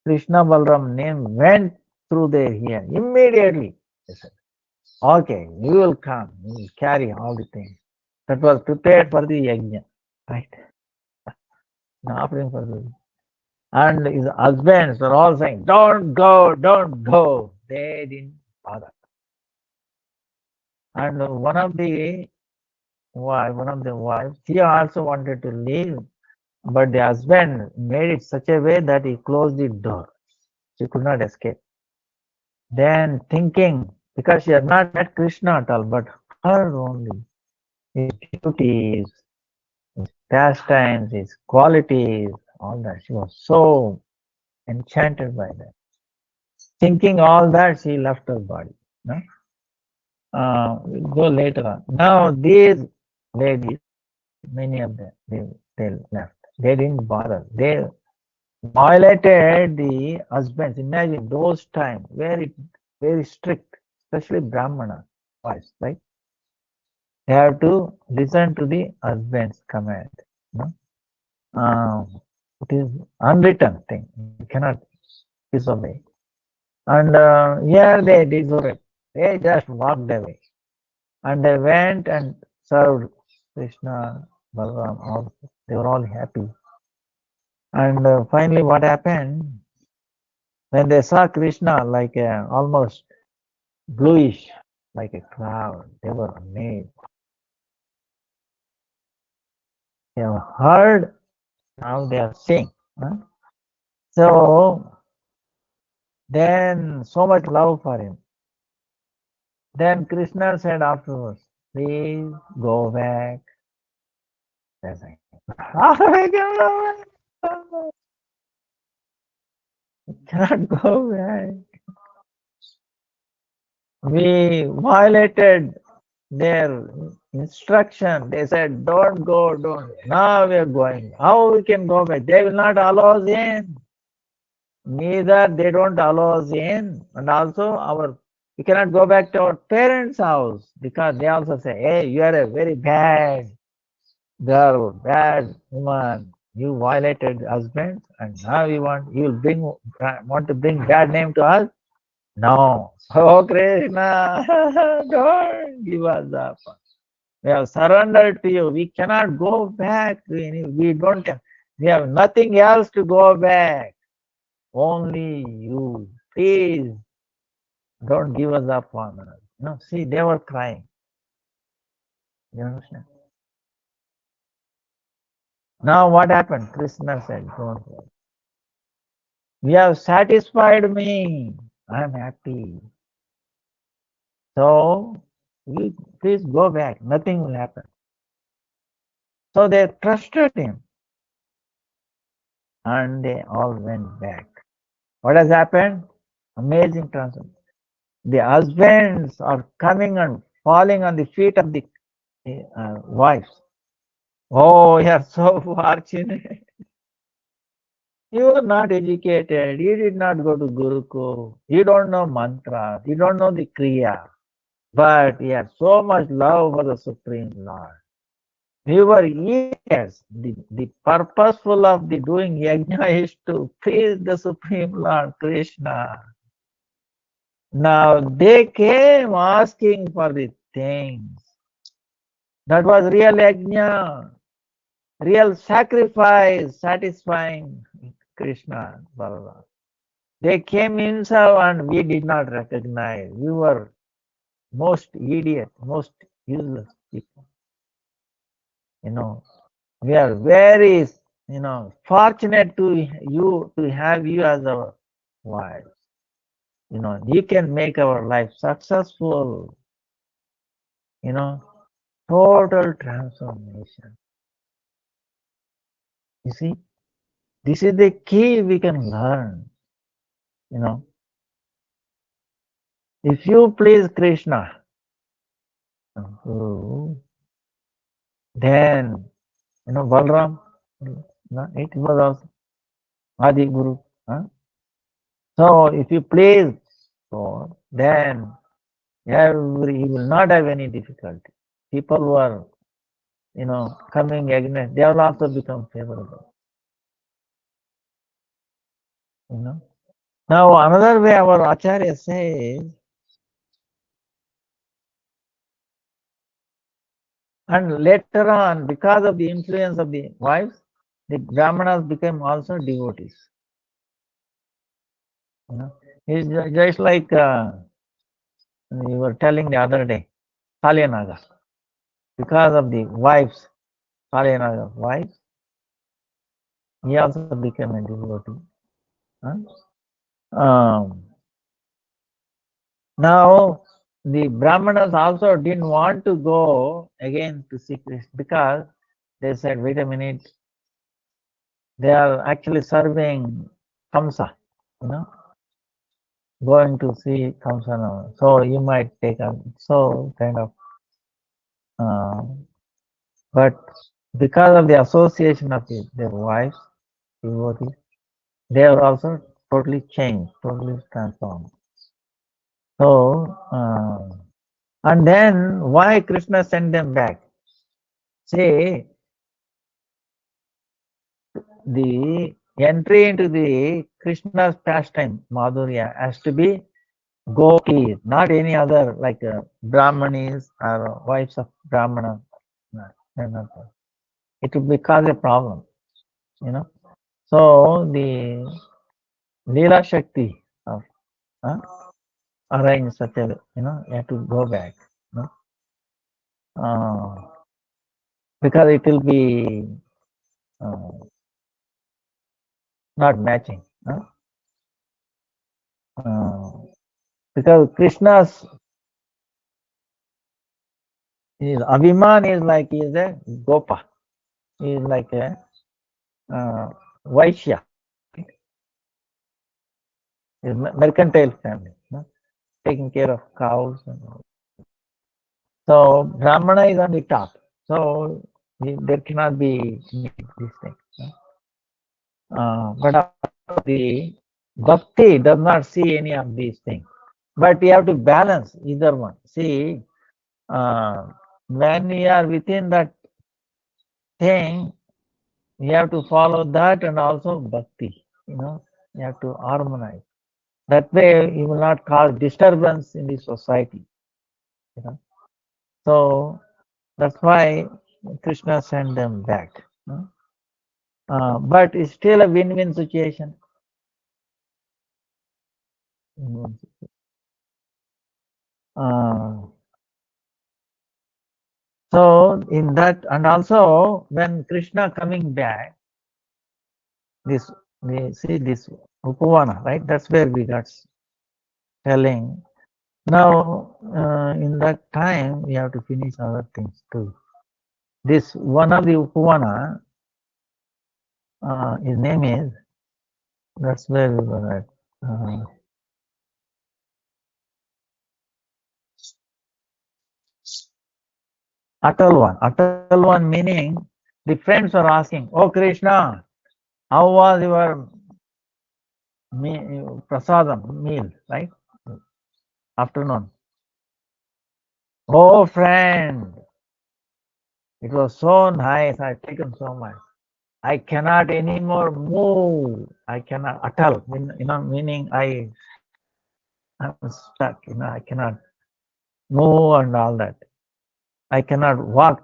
Krishna Balram name went through their ear, immediately they said, okay, you will come, you will carry all the things. That was prepared for the yajna, right? The offering for the. And his husbands were all saying, don't go, don't go. They didn't bother. And one of the wives, she also wanted to leave, but the husband made it such a way that he closed the door. She could not escape. Then thinking, because she had not met Krishna at all, but her only, his beauties, his pastimes, his qualities, all that. She was so enchanted by that. Thinking all that, she left her body. No? We'll go later on. Now these ladies, many of them, they left. They didn't bother. violated the husbands. Imagine those times, very strict, especially Brahmana wives, right? They have to listen to the husband's command. You know? It is unwritten thing. You cannot disobey. And here they disobeyed. They just walked away. And they went and served Krishna, Balaram, all. They were all happy. And finally, what happened? When they saw Krishna like almost bluish, like a cloud, they were amazed. They have heard, now they are seeing. Huh? So then, so much love for him. Then Krishna said afterwards, please go back. They're saying, how do I go back? I cannot go back. We violated their instruction. They said, don't go, don't. Now we are going. How we can go back? They will not allow us in. Neither they don't allow us in. And also we cannot go back to our parents' house because they also say, hey, you are a very bad girl, bad woman. You violated husband and now you want to bring bad name to us? No. Oh Krishna, don't give us up. We have surrendered to you. We cannot go back. We don't have, we have nothing else to go back. Only you. Please don't give us up on us. No, see, they were crying. You understand? Now what happened? Krishna said, don't worry. You have satisfied me. I am happy. So please go back. Nothing will happen. So they trusted him and they all went back. What has happened? Amazing transformation. The husbands are coming and falling on the feet of the wives. Oh, you are so fortunate. You are not educated. You did not go to Gurukul. You don't know mantras. You don't know the Kriya. But you have so much love for the Supreme Lord. We were eaters. The purposeful of the doing yajna is to please the Supreme Lord Krishna. Now they came asking for the things. That was real yajna, real sacrifice, satisfying Krishna. Balaram. They came himself and we did not recognize. We were most idiot, most useless people. You know, we are very, fortunate to have you as our wife. You can make our life successful. You know, total transformation. You see, this is the key we can learn. You know, if you please Krishna, Guru, then Balram, it was also Adi Guru. Huh? So if you please God, then he will not have any difficulty. People who are, coming against, they will also become favorable. You know. Now another way our Acharya says, and later on, because of the influence of the wives, the Brahmanas became also devotees. It's just like you were telling the other day, Kalyanaga. Because of the wives, Kalyanaga wives, he also became a devotee. Huh? Um, Now the Brahmanas also didn't want to go again to see Krishna because they said, wait a minute, they are actually serving Kamsa, going to see Kamsa now. So you might take a so kind of but because of the association of their wives, devotees, they are also totally changed, totally transformed. So, and then why Krishna sent them back? See, the entry into the Krishna's pastime, Madhurya, has to be gopis, not any other like Brahmanis or wives of Brahmana. No, they're not that. It would be cause a problem, you know. So the Leela Shakti of arrange such a, you have to go back, you know, because it will be uh, not matching. Because Krishna's Abhiman is like he is a Gopa. He is like a Vaishya, is mercantile family, taking care of cows and all. So Brahmana is on the top. So there cannot be this thing. But the bhakti does not see any of these things. But you have to balance either one. See, when we are within that thing, you have to follow that and also bhakti. You have to harmonize. That way, you will not cause disturbance in the society. You know. So that's why Krishna sent them back. But it's still a win-win situation. Uh, so in that, and also when Krishna coming back, this we see this Upavana, right? That's where we got telling. Now in that time we have to finish other things too. This one of the Upavana, his name is. That's where we were at. Atal one meaning the friends are asking, "Oh Krishna, how was your prasadam meal, right? Afternoon. Oh friend, it was so nice. I've taken so much. I cannot anymore move. I cannot atal, meaning I'm stuck. I cannot move and all that. I cannot walk.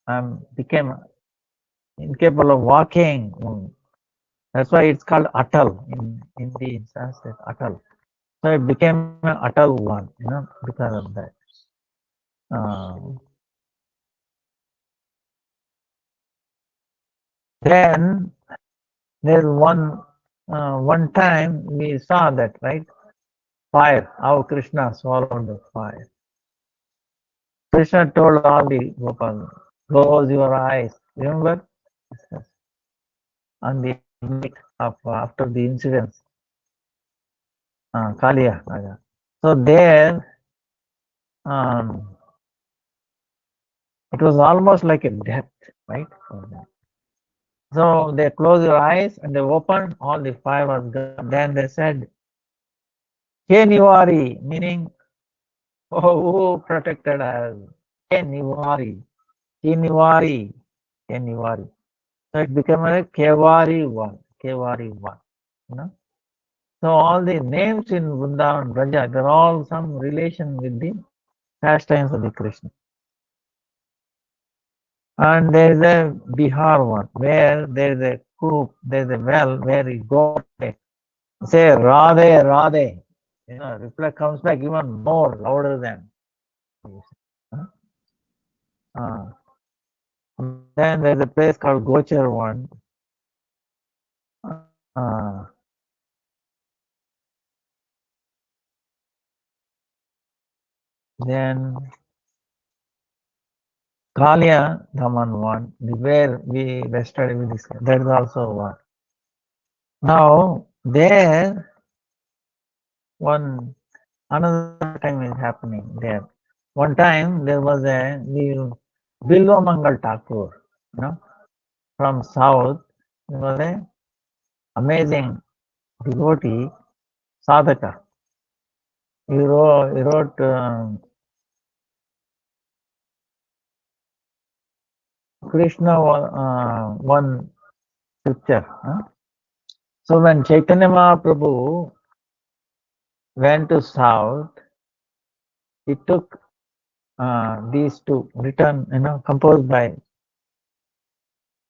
I'm became incapable of walking. That's why it's called atal in Hindi, in Sanskrit, atal. So it became an atal one, because of that. Then there's one time we saw that, right? Fire, how Krishna swallowed the fire. Krishna told all the Gopal, close your eyes. Remember? On the night of after the incident, Kaliya. So there, it was almost like a death, right? So they closed their eyes and they opened, all the fire was gone. Then they said, Keniwari, meaning, oh, who protected us? Keniwari, Keniwari, Keniwari. So it became a Kevari one, Kevari one. So all the names in Vrindavan, Braja, they're all some relation with the pastimes of the Krishna. And there is a Bihar one where there is a coop, there is a well where you go say Radhe, Radhe. Reply comes back even more louder than. Then there's a place called Gochar one. Then Kalia Daman one, where we rested with this. That is also one. Now there another time is happening there. One time there was a Bilwa Mangal Thakur, from south. There was a amazing devotee, sadhaka. He wrote Krishna one scripture. Huh? So when Chaitanya Mahaprabhu went to south, he took these two written, composed by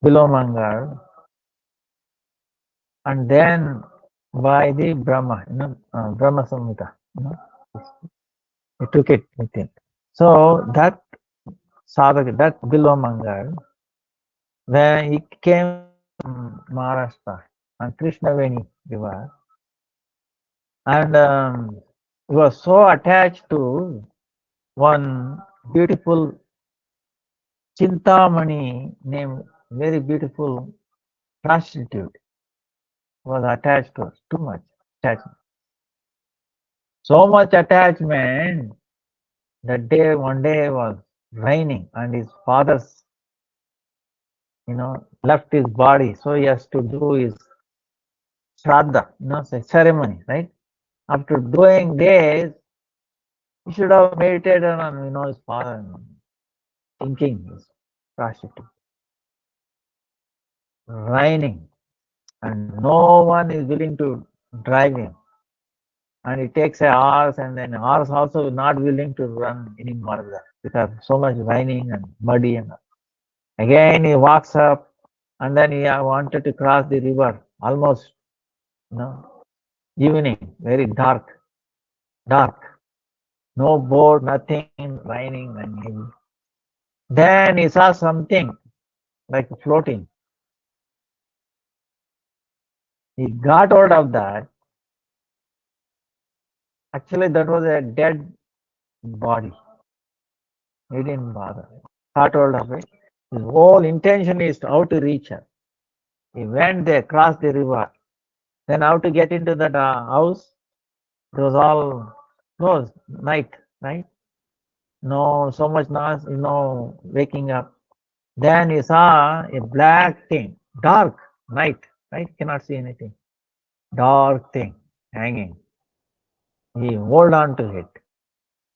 Bilomangar, and then by the Brahma, Brahma Samhita. He took it with him. So that sadhaka, that Bilomangar, when he came from Maharashtra and Krishnaveni river, and he was so attached to one beautiful Chintamani named, very beautiful prostitute, was attached to us, too much attachment. So much attachment that one day was raining and his father's, left his body. So he has to do his shraddha, ceremony, right? After doing this, he should have meditated on, his father, thinking his prostitute. Raining, and no one is willing to drive him. And it takes a horse, and then horse also not willing to run anymore because so much raining and muddy. And again he walks up, and then he wanted to cross the river, almost, evening, very dark, no boat, nothing, raining and heavy. Then he saw something like floating. He got hold of that. Actually, that was a dead body. He didn't bother. Got hold of it. His whole intention is how to reach her. He went there, crossed the river. Then how to get into that house? It was all closed, night, right? No, so much noise, waking up. Then he saw a black thing, dark, night, right? Cannot see anything. Dark thing hanging. He hold on to it.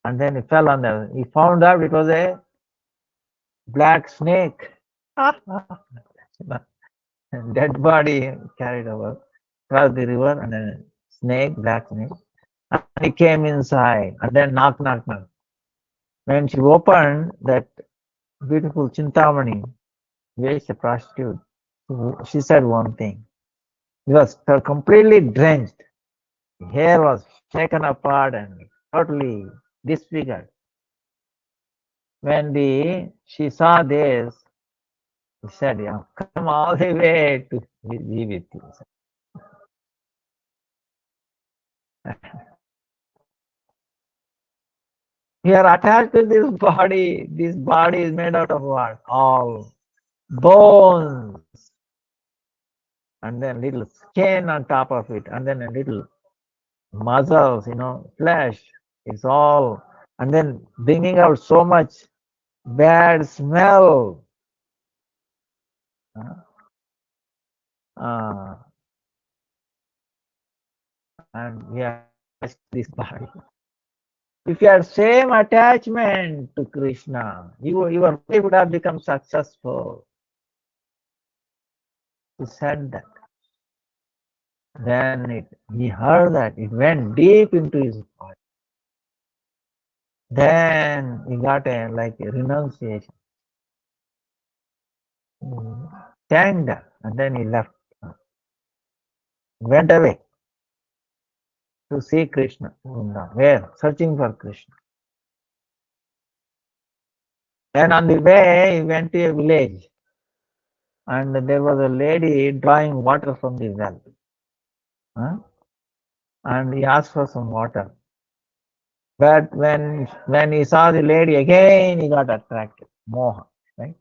And then he fell on the, he found out it was a black snake. Dead body carried over, crossed the river, and then snake, black snake. And he came inside, and then knock, knock, knock. When she opened, that beautiful Chintamani, Vesh, a prostitute, she said one thing. He was completely drenched. The hair was shaken apart and totally disfigured. When she saw this, he said, "Yeah, come all the way to be with you." We are attached to this body. This body is made out of what? All bones, and then little skin on top of it, and then a little muscles, flesh. It's all, and then bringing out so much bad smell. Uh, and we are attached to this body. If you had same attachment to Krishna, your life would have become successful. He said that. Then he heard that. It went deep into his body. Then he got a renunciation. Thanked her, and then he left. Went away to see Krishna. Where? Searching for Krishna. Then on the way, he went to a village, and there was a lady drawing water from the well. Huh? And he asked for some water. But when he saw the lady again, he got attracted. Moha, right?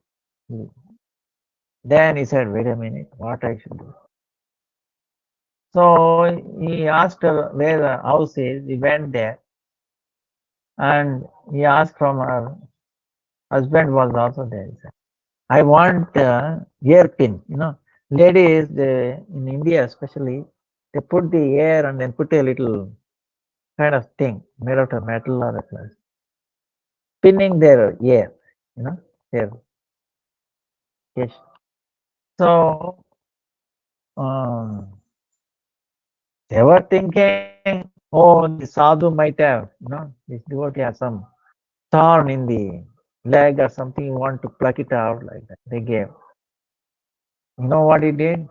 Then he said, "Wait a minute, what I should do?" So he asked her where the house is. He went there, and he asked from her husband was also there. He said, "I want a hairpin, ladies, in India especially, they put the hair and then put a little kind of thing made out of metal or a glass, pinning their hair, you know, their yes. So they were thinking, oh, the sadhu might have, this devotee has some thorn in the leg or something, you want to pluck it out like that. They gave. You know what he did?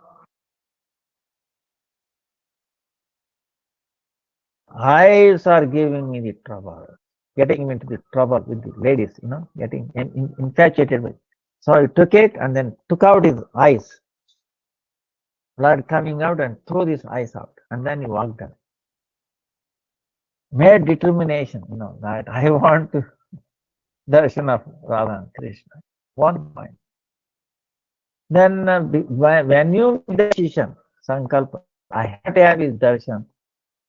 Eyes are giving me the trouble, getting me into the trouble with the ladies, getting infatuated with. So he took it and then took out his eyes, blood coming out and threw his eyes out. And then he walked out. Made determination, that I want to darshan of Radha and Krishna. One point. Then when you make the decision, Sankalpa, I have to have his darshan,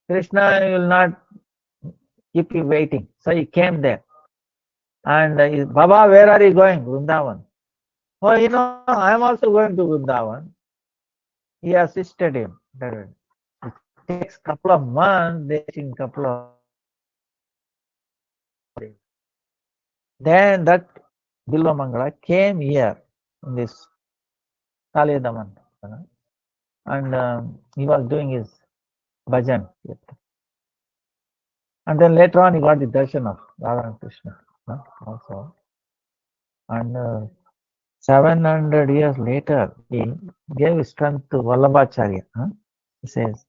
Krishna will not keep you waiting. So he came there. And Baba, where are you going? Vrindavan. Oh, I am also going to Vrindavan. He assisted him. It takes couple of months, they in couple of days. Then that Bilvamangala came here in this Kaliadaman. And he was doing his bhajan. And then later on, he got the darshan of Radha and Krishna also. And 700 years later, he gave strength to Vallabhacharya. He says,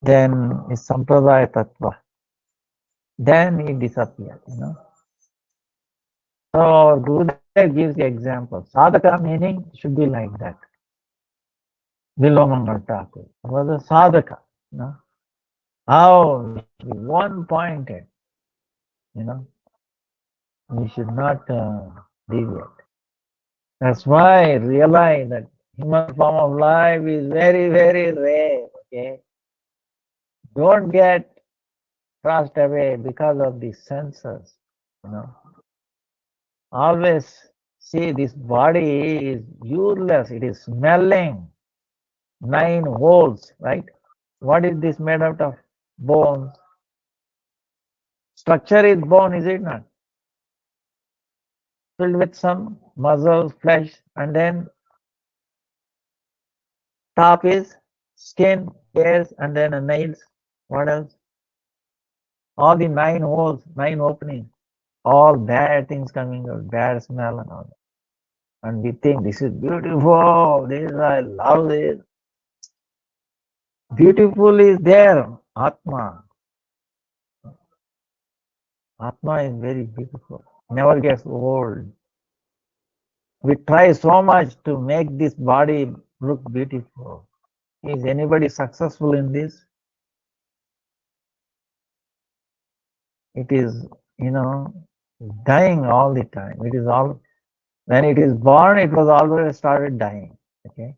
then his Sampradaya Tattva. Then he disappeared. So Gurudev gives the example. Sadhaka meaning should be like that. Bilomangal Thakur was a sadhaka. How one pointed. We should not deviate. That's why I realize that human form of life is very, very rare. Okay, don't get thrust away because of the senses. Always see this body is useless. It is smelling. 9 holes, right? What is this made out of? Bones. Structure is bone, is it not? Filled with some muscles, flesh, and then top is skin, hairs, and then nails. What else? All the 9 holes, 9 openings, all bad things coming out, bad smell and all. And we think this is beautiful, this I love this. Beautiful is there, Atma. Atma is very beautiful, never gets old. We try so much to make this body look beautiful. Is anybody successful in this? It is, dying all the time. It is all, when it is born, it was already started dying. Okay.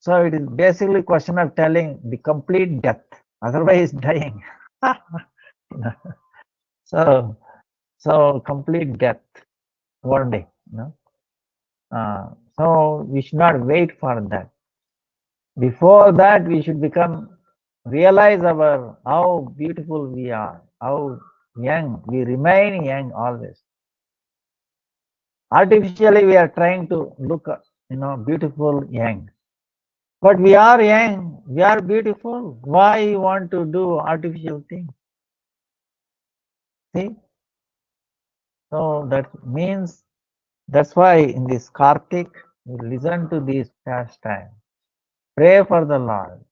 So it is basically question of telling the complete death. Otherwise dying. so, so complete death one day. So we should not wait for that. Before that, we should realize how beautiful we are, how young, we remain young always. Artificially, we are trying to look, beautiful young. But we are young, we are beautiful. Why you want to do artificial things? See? So that means, that's why in this Kartik, we listen to these pastimes. Pray for the Lord,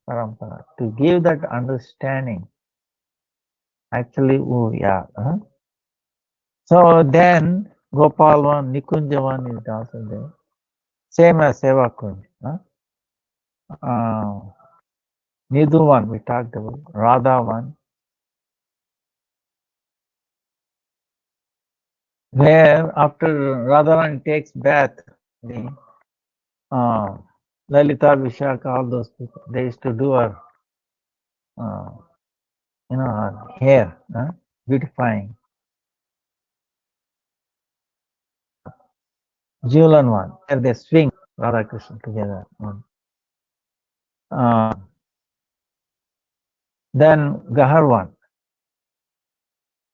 Parampara, to give that understanding. Actually, who we are. So then, Gopal one, Nikunja one is also there. Same as Seva Kunj. Nidhu one, we talked about. Radha one. Where after Radharani takes bath, the Lalita, Vishaka, all those people, they used to do her, her hair, beautifying. Julan one, where they swing Radha Krishna together. Uh, then Gahar one.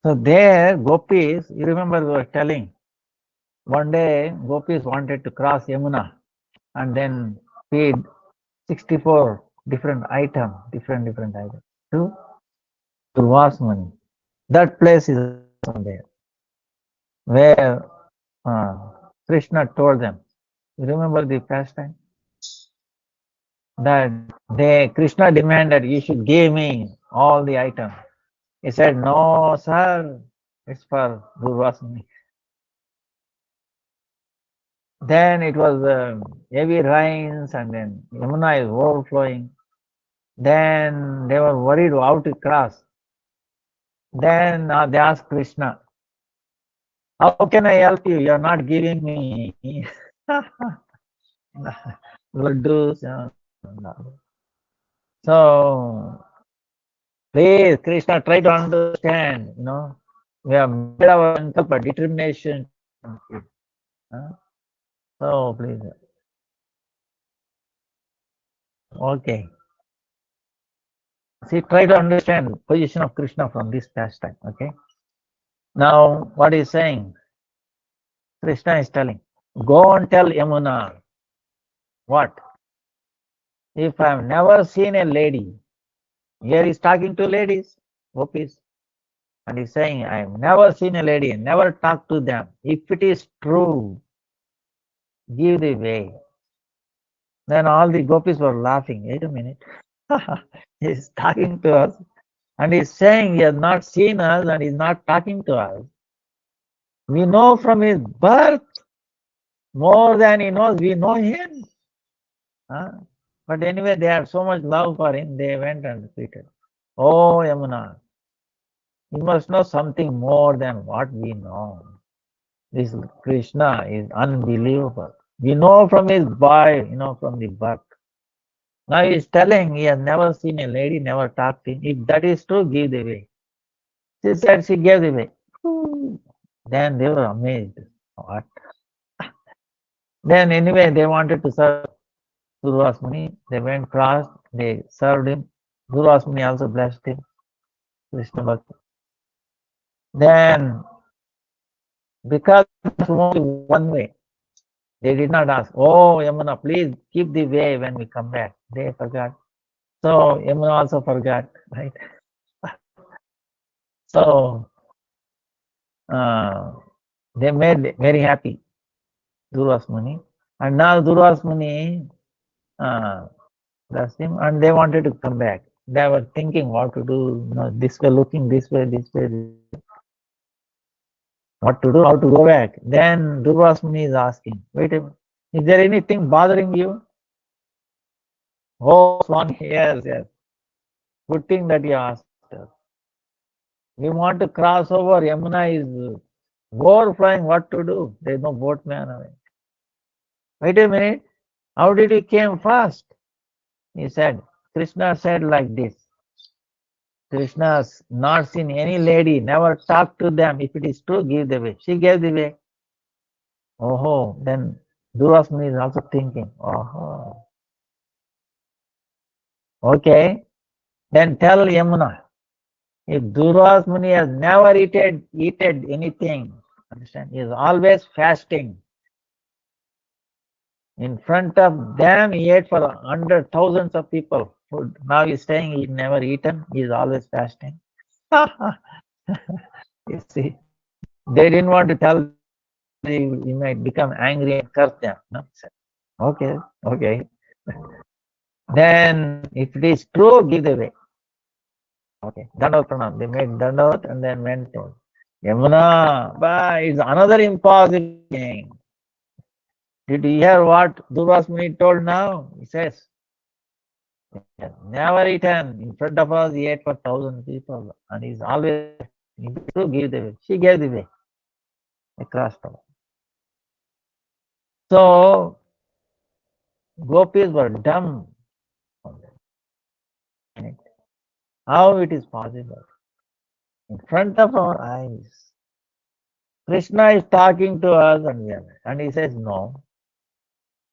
So there, gopis, you remember we were telling, one day gopis wanted to cross Yamuna and then feed 64 different items to Durvasmani. That place is also there, where Krishna told them. You remember the pastime? That Krishna demanded, you should give me all the items. He said, no, sir, it's for Durvasmani. Then it was heavy rains and then Yamuna is overflowing. Then they were worried how to cross. Then they asked Krishna, how can I help you? You're not giving me laddus. So please, Krishna, try to understand. We have made our sankalpa determination. So please, okay. See, try to understand the position of Krishna from this pastime. Okay. Now, what is saying? Krishna is telling, go and tell Yamuna what? If I have never seen a lady, here he's talking to ladies, gopis, and he's saying, I have never seen a lady, never talked to them. If it is true, give the way. Then all the gopis were laughing. Wait a minute. He's talking to us and he's saying he has not seen us and he's not talking to us. We know from his birth more than he knows. We know him. But anyway, they had so much love for him, they went and repeated, oh, Yamuna, you must know something more than what we know. This Krishna is unbelievable. We know from his boy, from the birth. Now he is telling he has never seen a lady, never talked to him. If that is true, give the way. She said she gave the way. Then they were amazed. What? Then anyway, they wanted to serve Durvasmuni. They went crossed, they served him. Durvasmuni also blessed him. Krishna Bhakti. Then, because only one way, they did not ask, oh, Yamuna, please keep the way when we come back. They forgot. So, Yamuna also forgot, right? So, they made very happy Durvasmuni. And now Durvasmuni blessed him and they wanted to come back. They were thinking what to do, this way, looking this way, what to do, how to go back. Then Durvasmuni is asking, wait a minute, is there anything bothering you? Oh, Swami, yes. Good thing that you asked us. We want to cross over. Yamuna is overflowing. What to do? There is no boatman away. Wait a minute. How did you came fast? He said, Krishna said like this. Krishna's not seen any lady, never talked to them. If it is true, give the way. She gave the way. Oh, then Durvasmuni is also thinking, oh, okay. Then tell Yamuna, if Durvasmuni has never eaten anything, understand, he is always fasting. In front of them, he ate for hundred thousands of people food. Now he's saying he never eaten, he is always fasting. You see, they didn't want to tell he might become angry and curse them. No? Okay. Then if it is true, give the way. Okay, Dandavat Pranam. They made Dandavat and then went to Yamuna. But it's another impossible thing. Did you hear what Durvasmuni told now? He says, never eaten. In front of us, he ate for 1,000 people. And he's always to give the way. She gave the way. They crossed over. So, gopis were dumb. How it is possible? In front of our eyes. Krishna is talking to us and he says no.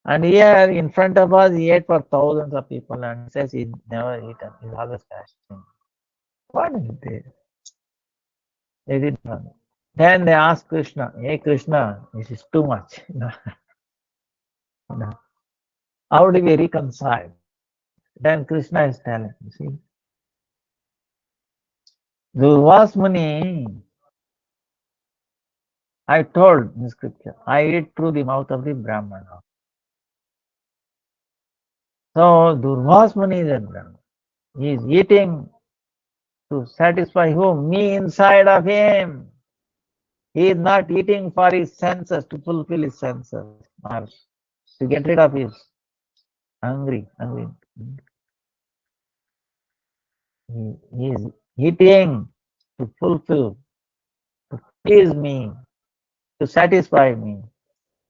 And here in front of us, he ate for thousands of people and he says he never eaten. He's always fasting. What is this? They didn't know. Then they asked Krishna, hey Krishna, this is too much. How do we reconcile? Then Krishna is telling, you see, Durvas Muni, I told in scripture, I eat through the mouth of the Brahmana. So Durvas Muni is a Brahmana. He is eating to satisfy whom? Me inside of him. He is not eating for his senses, to fulfill his senses, or to get rid of his hungry. He is eating to fulfill, to please me, to satisfy me.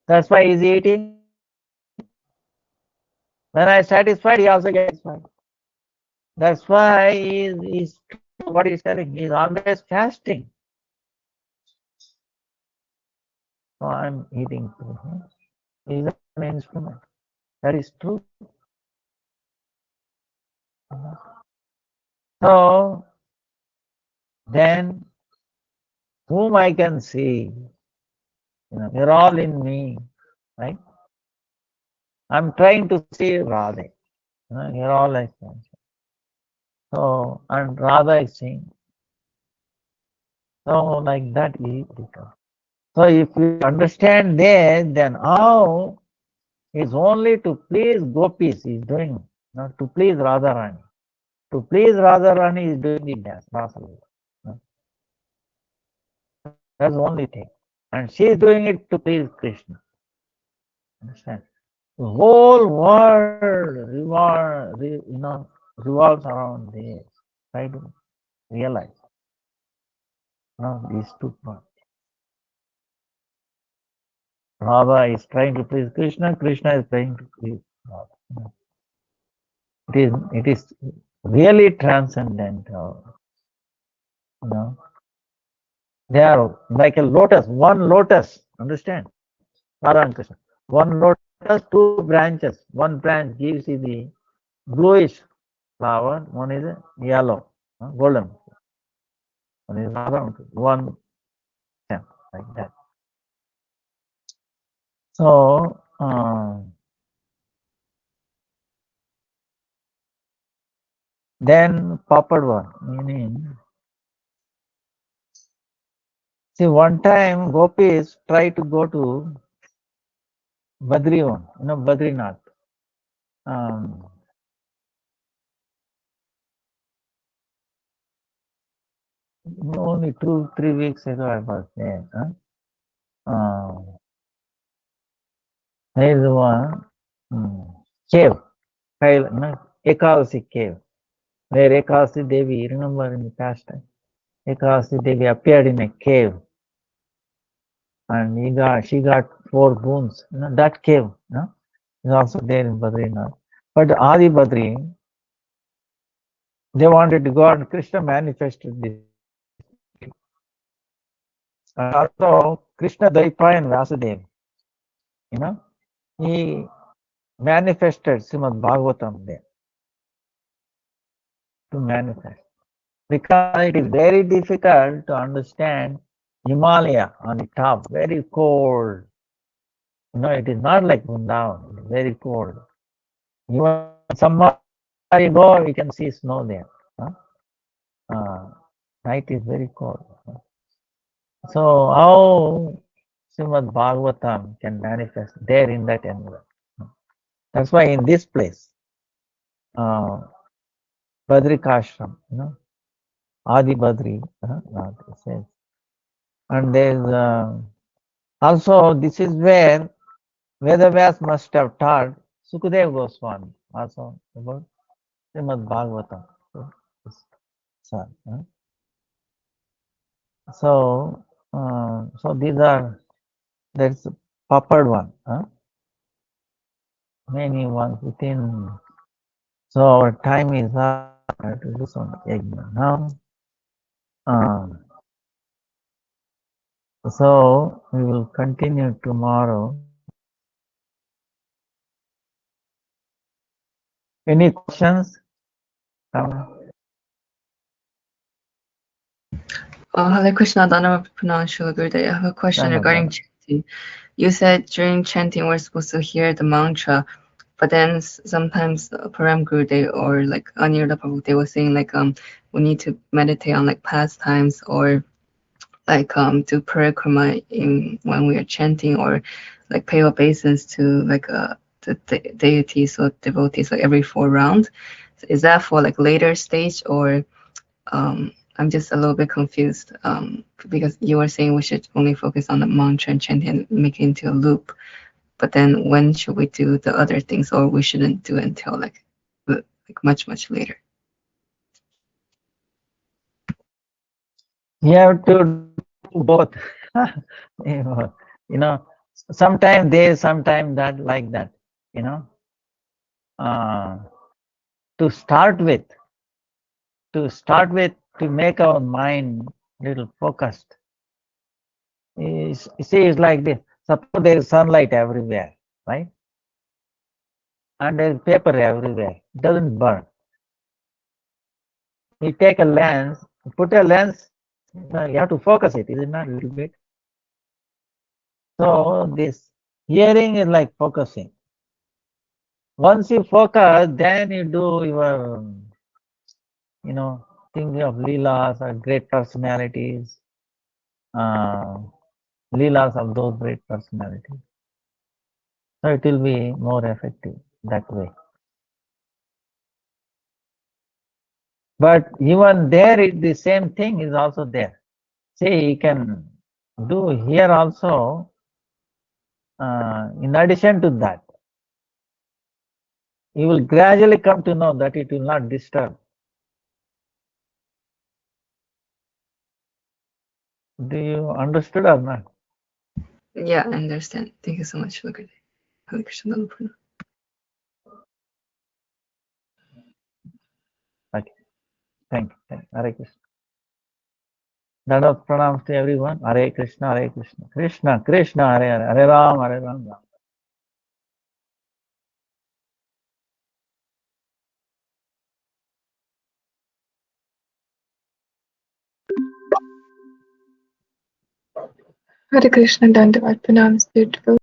That's why he's eating. When I satisfied, he also gets satisfied. That's why he's what he's telling. He's always fasting. So I'm eating through him. He's an instrument. That is true. So then, whom I can see, they're all in me, right? I'm trying to see Radha. You're all like that. So, and Radha is saying, so like that he becomes. So if you understand this, then how it's only to please gopis he's doing, not to please Radharani. To please Radharani is doing the dance, Rasalila. That's the only thing. And she is doing it to please Krishna. Understand? The whole world revolves around this. Try to realize these two points. Radha is trying to please Krishna, Krishna is trying to please Radha. It is really transcendental. They are like a lotus, one lotus. Understand? Radha and Krishna. One lotus, two branches. One branch gives you the bluish flower, one is yellow, golden. One is Radha, one stem, like that. So, then Papad one, meaning, see, one time gopis tried to go to Badrivan, Badrinath. Only 2-3 weeks ago I was there. There is one cave, Ekadasi cave, where Ekadasi Devi, remember in the past time, Ekadasi Devi appeared in a cave and she got 4 boons. That cave is also there in Badrinath. But Adi Badri, they wanted to go and Krishna manifested this. And also Krishna Daipa and Vasudeva, he manifested Srimad Bhagavatam there to manifest. Because it is very difficult to understand Himalaya on the top, very cold. It is not like Vrindavan, it is very cold. Even somewhere you go, you can see snow there. Night is very cold. So how Srimad Bhagavatam can manifest there in that environment? That's why in this place, Badrikashram, Adi Badri, says. And there's also, this is where Vedavyas must have taught Sukadev Goswami also about Srimad Bhagavatam. So these are, there's Papad one, many ones within. So our time is up. I have to do some yajna now. So we will continue tomorrow. Any questions? Hare Krishna, Dhanava Pranam Gurudev. I have a question regarding chanting. You said during chanting we're supposed to hear the mantra, but then sometimes Param Gurudev or like Aniruddha Prabhu, they were saying like we need to meditate on like pastimes or like do parikrama in when we are chanting or like pay obeisance to like the deities or devotees like every 4 rounds. Is that for like later stage or I'm just a little bit confused because you were saying we should only focus on the mantra and chanting and make it into a loop. But then when should we do the other things, or we shouldn't do it until like much later? You have to do both. you know, sometime this, sometime that, like that. You know, uh, to start with, to make our mind little focused. See, it's like this. Suppose there is sunlight everywhere, right? And there is paper everywhere. It doesn't burn. You take a lens, put a lens, you have to focus it, is it not a little bit? So this hearing is like focusing. Once you focus, then you do your, thinking of leelas or great personalities, uh, leelas of those great personalities. So it will be more effective that way. But even there, the same thing is also there. See, you can do here also, in addition to that, you will gradually come to know that it will not disturb. Do you understood or not? Yeah, I understand. Thank you so much for the Hare Krishna. Okay. Thank you. Hare Krishna. Dada pranams to everyone. Hare Krishna, Hare Krishna. Krishna, Krishna, Hare Hare. Hare Ram, Hare Ram. Hare Krishna, Dandavat Pranam is beautiful.